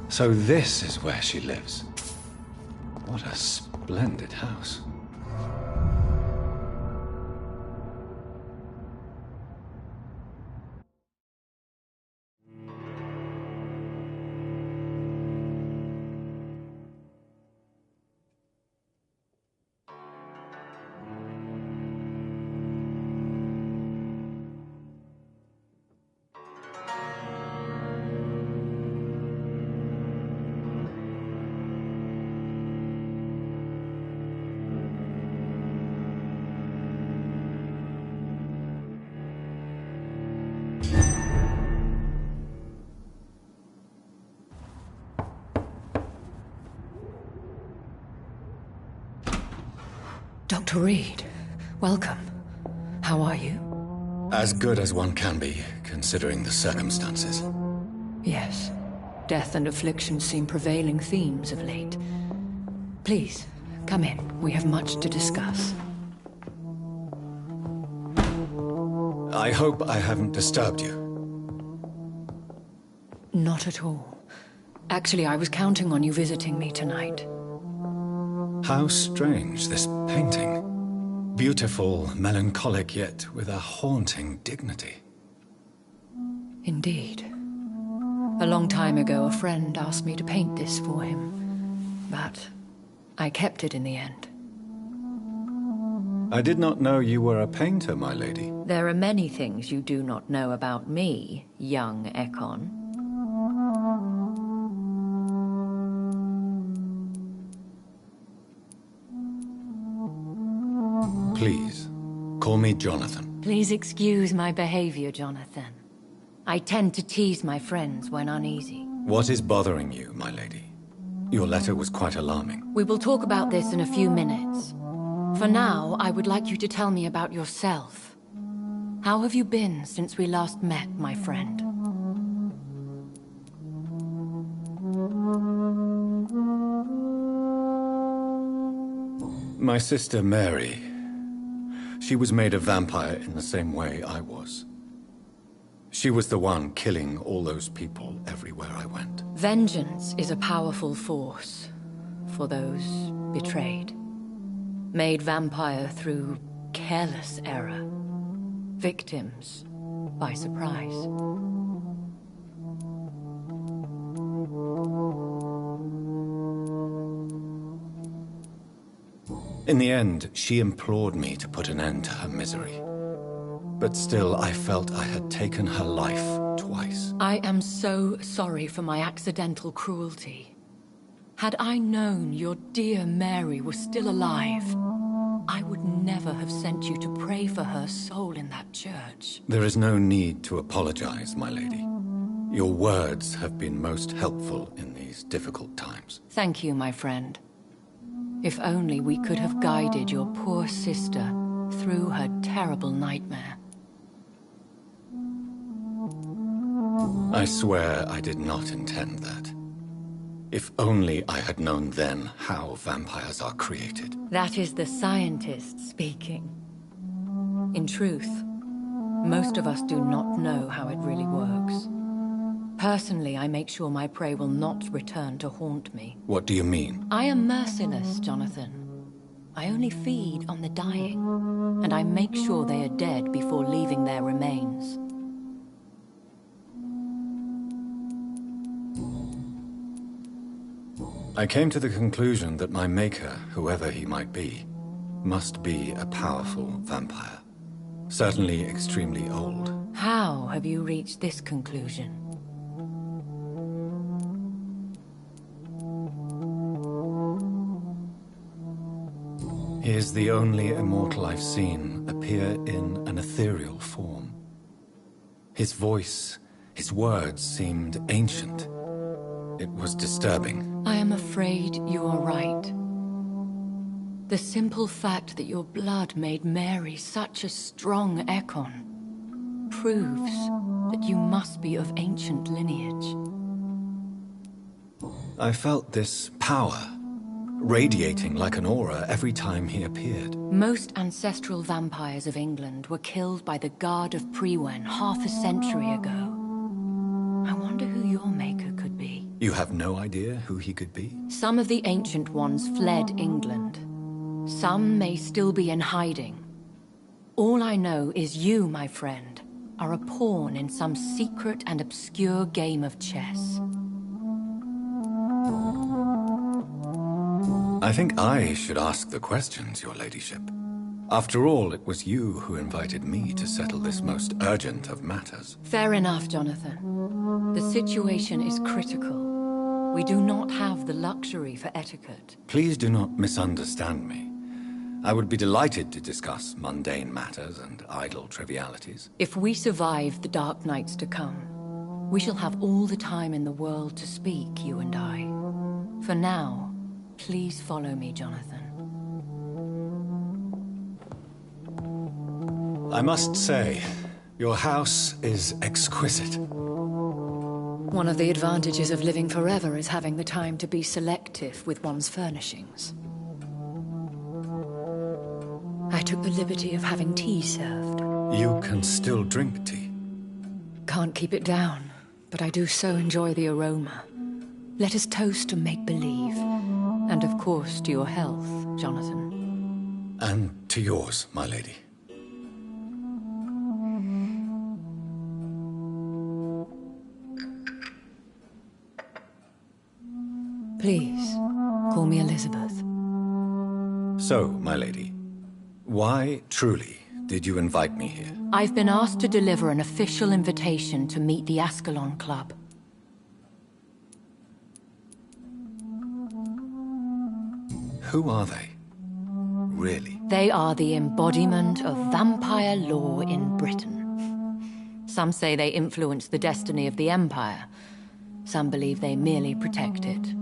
So this is where she lives. What a splendid house. Dr. Reed, welcome. How are you? As good as one can be, considering the circumstances. Yes. Death and affliction seem prevailing themes of late. Please, come in. We have much to discuss. I hope I haven't disturbed you. Not at all. Actually, I was counting on you visiting me tonight. How strange, this painting. Beautiful, melancholic, yet with a haunting dignity. Indeed. A long time ago, a friend asked me to paint this for him, but I kept it in the end. I did not know you were a painter, my lady. There are many things you do not know about me, young Ekon. Please, call me Jonathan. Please excuse my behavior, Jonathan. I tend to tease my friends when uneasy. What is bothering you, my lady? Your letter was quite alarming. We will talk about this in a few minutes. For now, I would like you to tell me about yourself. How have you been since we last met, my friend? My sister Mary. She was made a vampire in the same way I was. She was the one killing all those people everywhere I went. Vengeance is a powerful force for those betrayed. Made vampire through careless error. Victims by surprise. In the end, she implored me to put an end to her misery. But still, I felt I had taken her life twice. I am so sorry for my accidental cruelty. Had I known your dear Mary was still alive, I would never have sent you to pray for her soul in that church. There is no need to apologize, my lady. Your words have been most helpful in these difficult times. Thank you, my friend. If only we could have guided your poor sister through her terrible nightmare. I swear I did not intend that. If only I had known then how vampires are created. That is the scientist speaking. In truth, most of us do not know how it really works. Personally, I make sure my prey will not return to haunt me. What do you mean? I am merciless, Jonathan. I only feed on the dying, and I make sure they are dead before leaving their remains. I came to the conclusion that my maker, whoever he might be, must be a powerful vampire. Certainly extremely old. How have you reached this conclusion? He is the only immortal I've seen appear in an ethereal form. His voice, his words seemed ancient. It was disturbing. I am afraid you are right. The simple fact that your blood made Mary such a strong Ekon proves that you must be of ancient lineage. I felt this power, radiating like an aura every time he appeared. Most ancestral vampires of England were killed by the Guard of Prewen half a century ago. I wonder who your maker could be. You have no idea who he could be? Some of the ancient ones fled England. Some may still be in hiding. All I know is you, my friend, are a pawn in some secret and obscure game of chess. I think I should ask the questions, your ladyship. After all, it was you who invited me to settle this most urgent of matters. Fair enough, Jonathan. The situation is critical. We do not have the luxury for etiquette. Please do not misunderstand me. I would be delighted to discuss mundane matters and idle trivialities. If we survive the dark nights to come, we shall have all the time in the world to speak, you and I. For now, please follow me, Jonathan. I must say, your house is exquisite. One of the advantages of living forever is having the time to be selective with one's furnishings. I took the liberty of having tea served. You can still drink tea. Can't keep it down, but I do so enjoy the aroma. Let us toast to make-believe. And of course to your health, Jonathan. And to yours, my lady. Please, call me Elizabeth. So, my lady, why, truly, did you invite me here? I've been asked to deliver an official invitation to meet the Ascalon Club. Who are they? Really? They are the embodiment of vampire law in Britain. Some say they influence the destiny of the Empire. Some believe they merely protect it.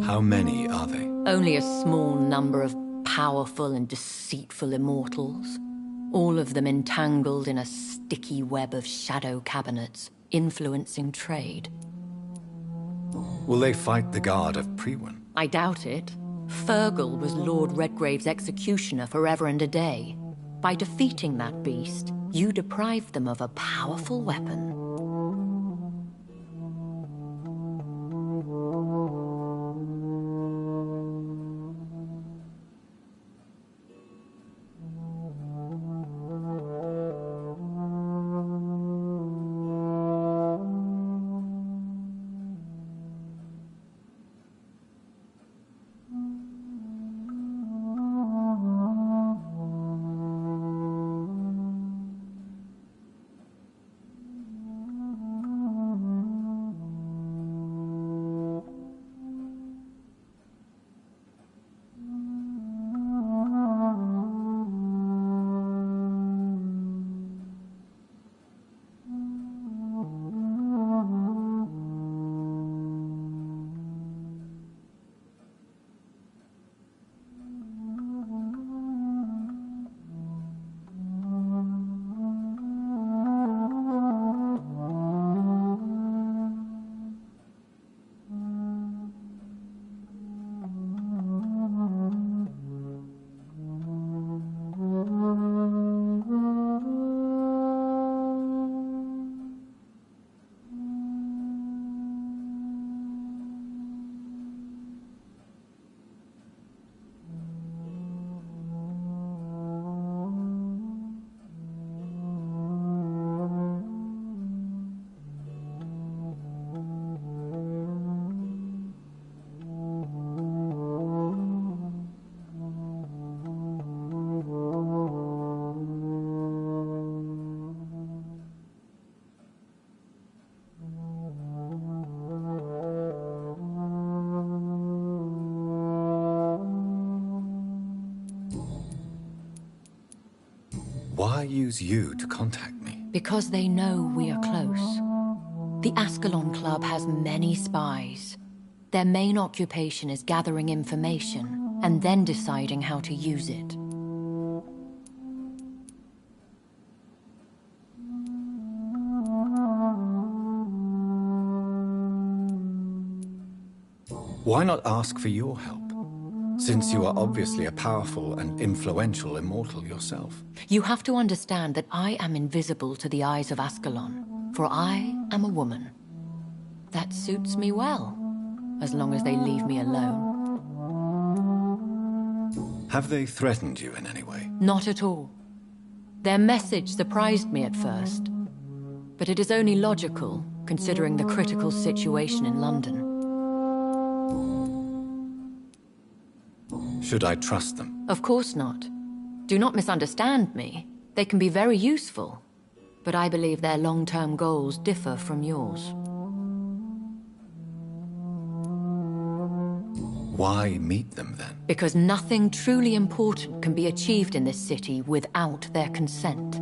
How many are they? Only a small number of powerful and deceitful immortals. All of them entangled in a sticky web of shadow cabinets, influencing trade. Will they fight the guard of Priwen? I doubt it. Fergal was Lord Redgrave's executioner forever and a day. By defeating that beast, you deprived them of a powerful weapon. Why use you to contact me? Because they know we are close. The Ascalon Club has many spies. Their main occupation is gathering information and then deciding how to use it. Why not ask for your help? Since you are obviously a powerful and influential immortal yourself. You have to understand that I am invisible to the eyes of Ascalon, for I am a woman. That suits me well, as long as they leave me alone. Have they threatened you in any way? Not at all. Their message surprised me at first, but it is only logical, considering the critical situation in London. Should I trust them? Of course not. Do not misunderstand me. They can be very useful, but I believe their long-term goals differ from yours. Why meet them then? Because nothing truly important can be achieved in this city without their consent.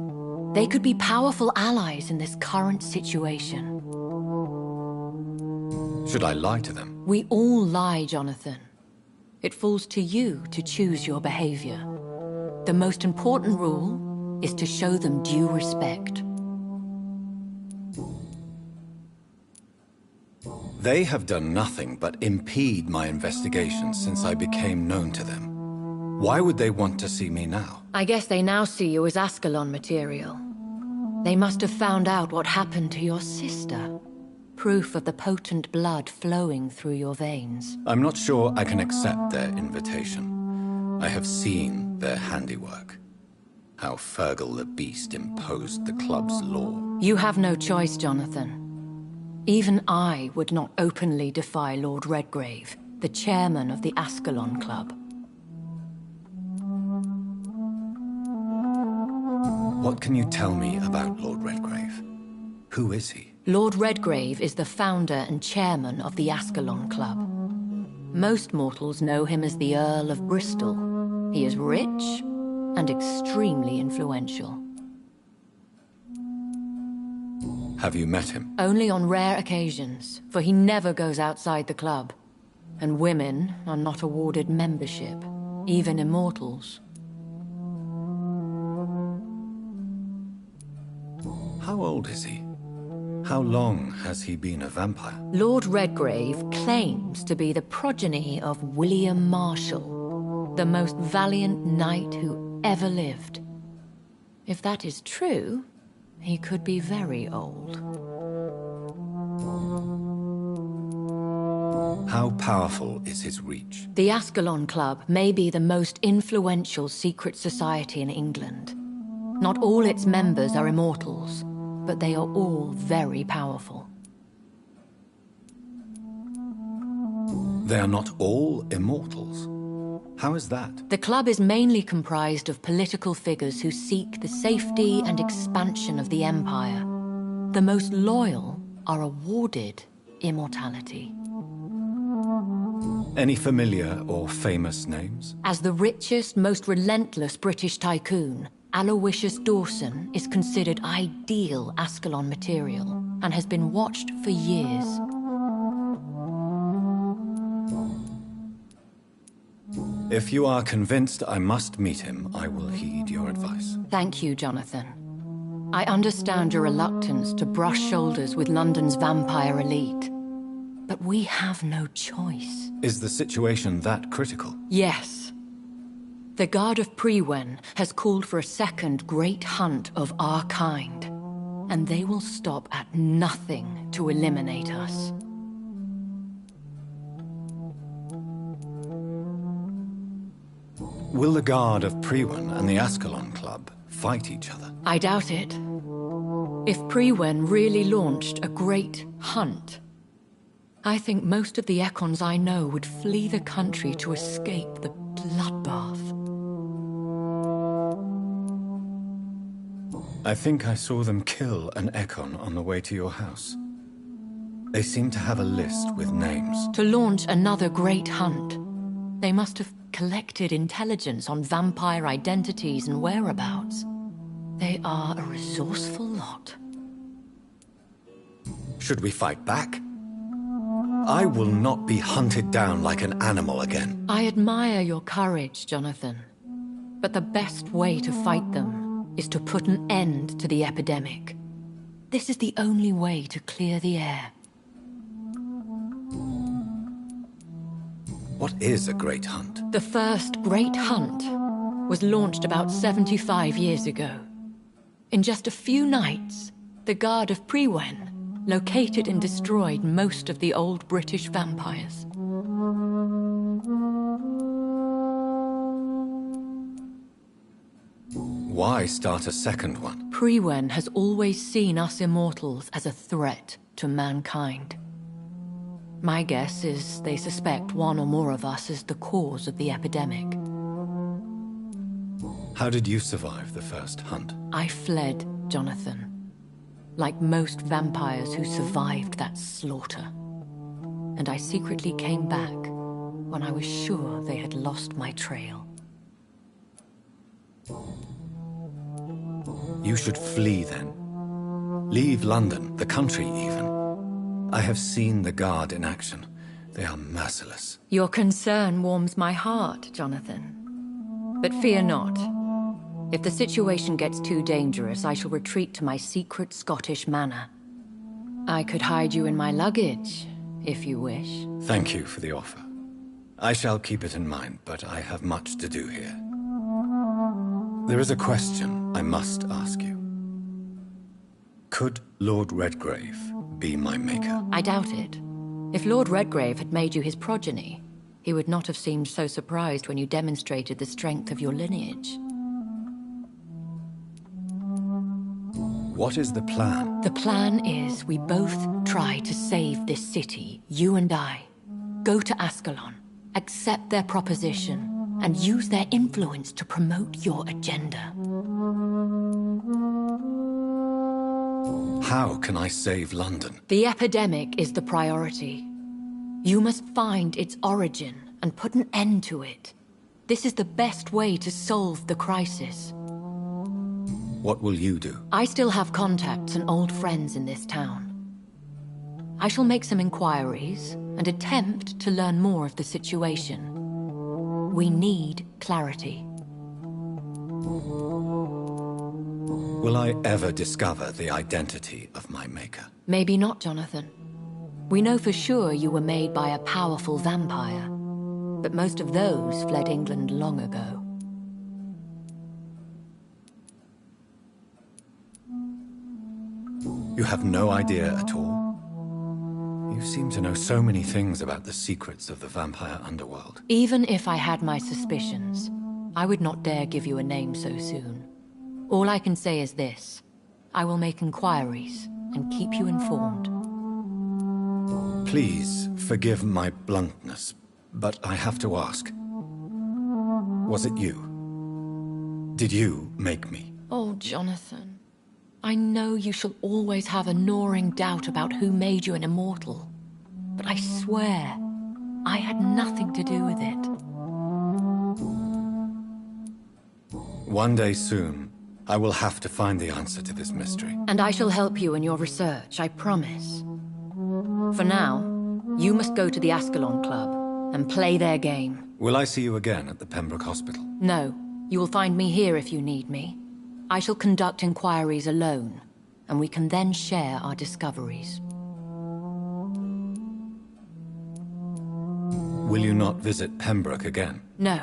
They could be powerful allies in this current situation. Should I lie to them? We all lie, Jonathan. It falls to you to choose your behavior. The most important rule is to show them due respect. They have done nothing but impede my investigation since I became known to them. Why would they want to see me now? I guess they now see you as Ascalon material. They must have found out what happened to your sister. Proof of the potent blood flowing through your veins. I'm not sure I can accept their invitation. I have seen their handiwork. How Fergal the Beast imposed the club's law. You have no choice, Jonathan. Even I would not openly defy Lord Redgrave, the chairman of the Ascalon Club. What can you tell me about Lord Redgrave? Who is he? Lord Redgrave is the founder and chairman of the Ascalon Club. Most mortals know him as the Earl of Bristol. He is rich and extremely influential. Have you met him? Only on rare occasions, for he never goes outside the club. And women are not awarded membership, even immortals. How old is he? How long has he been a vampire? Lord Redgrave claims to be the progeny of William Marshall, the most valiant knight who ever lived. If that is true, he could be very old. How powerful is his reach? The Ascalon Club may be the most influential secret society in England. Not all its members are immortals, but they are all very powerful. They are not all immortals. How is that? The club is mainly comprised of political figures who seek the safety and expansion of the Empire. The most loyal are awarded immortality. Any familiar or famous names? As the richest, most relentless British tycoon, Aloysius Dawson is considered ideal Ascalon material and has been watched for years. If you are convinced I must meet him, I will heed your advice. Thank you, Jonathan. I understand your reluctance to brush shoulders with London's vampire elite. But we have no choice. Is the situation that critical? Yes. The Guard of Prewen has called for a second great hunt of our kind. And they will stop at nothing to eliminate us. Will the Guard of Prewen and the Ascalon Club fight each other? I doubt it. If Prewen really launched a great hunt, I think most of the Ekons I know would flee the country to escape the bloodbath. I think I saw them kill an Ekon on the way to your house. They seem to have a list with names. To launch another great hunt, they must have collected intelligence on vampire identities and whereabouts. They are a resourceful lot. Should we fight back? I will not be hunted down like an animal again. I admire your courage, Jonathan. But the best way to fight them is to put an end to the epidemic. This is the only way to clear the air. What is a great hunt? The first great hunt was launched about 75 years ago. In just a few nights, the Guard of Prewen located and destroyed most of the old British vampires. Why start a second one? Prewen has always seen us immortals as a threat to mankind. My guess is they suspect one or more of us is the cause of the epidemic. How did you survive the first hunt? I fled, Jonathan. Like most vampires who survived that slaughter. And I secretly came back when I was sure they had lost my trail. You should flee then. Leave London, the country even. I have seen the Guard in action. They are merciless. Your concern warms my heart, Jonathan. But fear not. If the situation gets too dangerous, I shall retreat to my secret Scottish manor. I could hide you in my luggage, if you wish. Thank you for the offer. I shall keep it in mind, but I have much to do here. There is a question I must ask you. Could Lord Redgrave be my maker? I doubt it. If Lord Redgrave had made you his progeny, he would not have seemed so surprised when you demonstrated the strength of your lineage. What is the plan? The plan is we both try to save this city, you and I. Go to Ascalon, accept their proposition, and use their influence to promote your agenda. How can I save London? The epidemic is the priority. You must find its origin and put an end to it. This is the best way to solve the crisis. What will you do? I still have contacts and old friends in this town. I shall make some inquiries and attempt to learn more of the situation. We need clarity. Will I ever discover the identity of my maker? Maybe not, Jonathan. We know for sure you were made by a powerful vampire, but most of those fled England long ago. You have no idea at all? You seem to know so many things about the secrets of the vampire underworld. Even if I had my suspicions, I would not dare give you a name so soon. All I can say is this. I will make inquiries and keep you informed. Please forgive my bluntness, but I have to ask. Was it you? Did you make me? Oh, Jonathan. I know you shall always have a gnawing doubt about who made you an immortal. But I swear, I had nothing to do with it. One day soon, I will have to find the answer to this mystery. And I shall help you in your research, I promise. For now, you must go to the Ascalon Club and play their game. Will I see you again at the Pembroke Hospital? No, you will find me here if you need me. I shall conduct inquiries alone, and we can then share our discoveries. Will you not visit Pembroke again? No.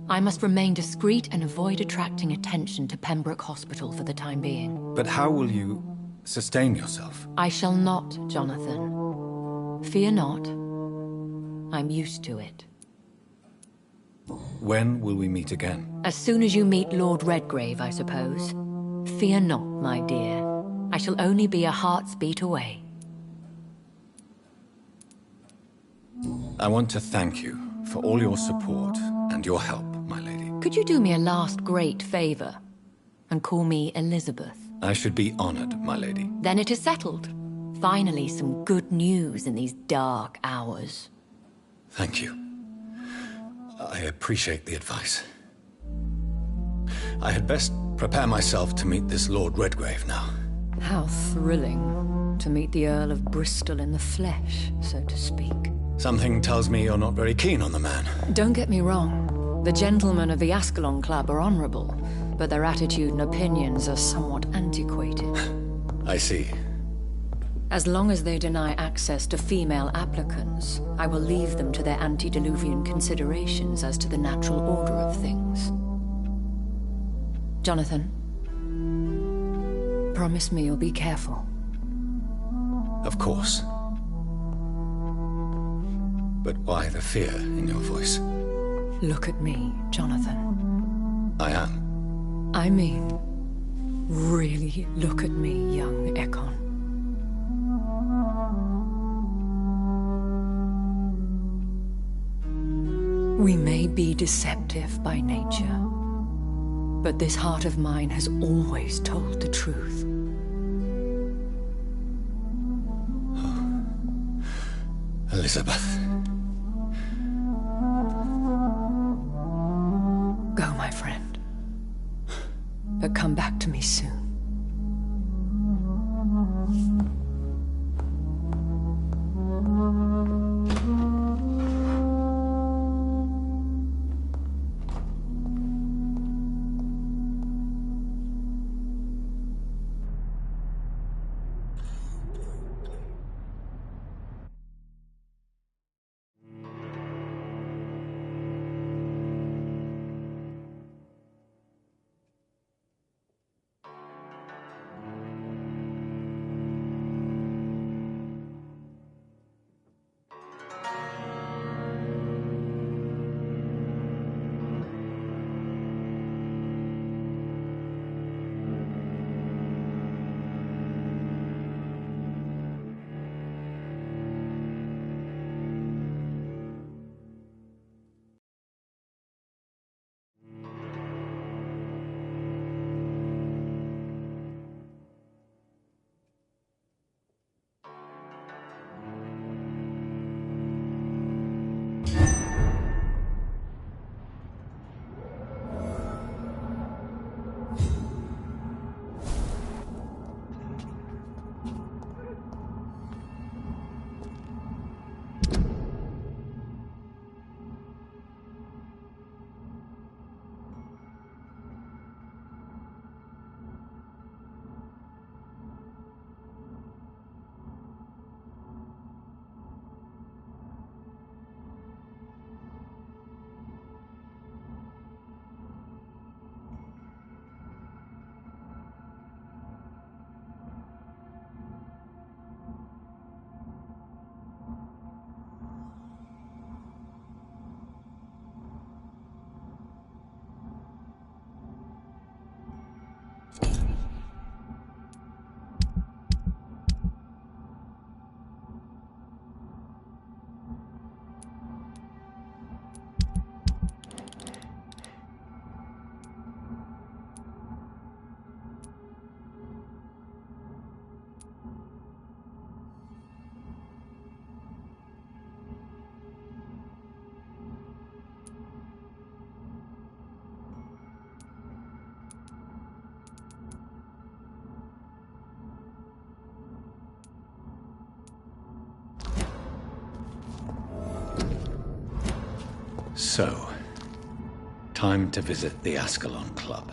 I must remain discreet and avoid attracting attention to Pembroke Hospital for the time being. But how will you sustain yourself? I shall not, Jonathan. Fear not. I'm used to it. When will we meet again? As soon as you meet Lord Redgrave, I suppose. Fear not, my dear. I shall only be a heart's beat away. I want to thank you for all your support and your help, my lady. Could you do me a last great favor and call me Elizabeth? I should be honored, my lady. Then it is settled. Finally, some good news in these dark hours. Thank you. I appreciate the advice. I had best prepare myself to meet this Lord Redgrave now. How thrilling to meet the Earl of Bristol in the flesh, so to speak. Something tells me you're not very keen on the man. Don't get me wrong. The gentlemen of the Ascalon Club are honorable, but their attitude and opinions are somewhat antiquated. I see. As long as they deny access to female applicants, I will leave them to their antediluvian considerations as to the natural order of things. Jonathan, promise me you'll be careful. Of course. But why the fear in your voice? Look at me, Jonathan. I am. I mean, really look at me, young Ekon. We may be deceptive by nature, but this heart of mine has always told the truth. Elizabeth. Go, my friend. But come back to me soon. So, time to visit the Ascalon Club.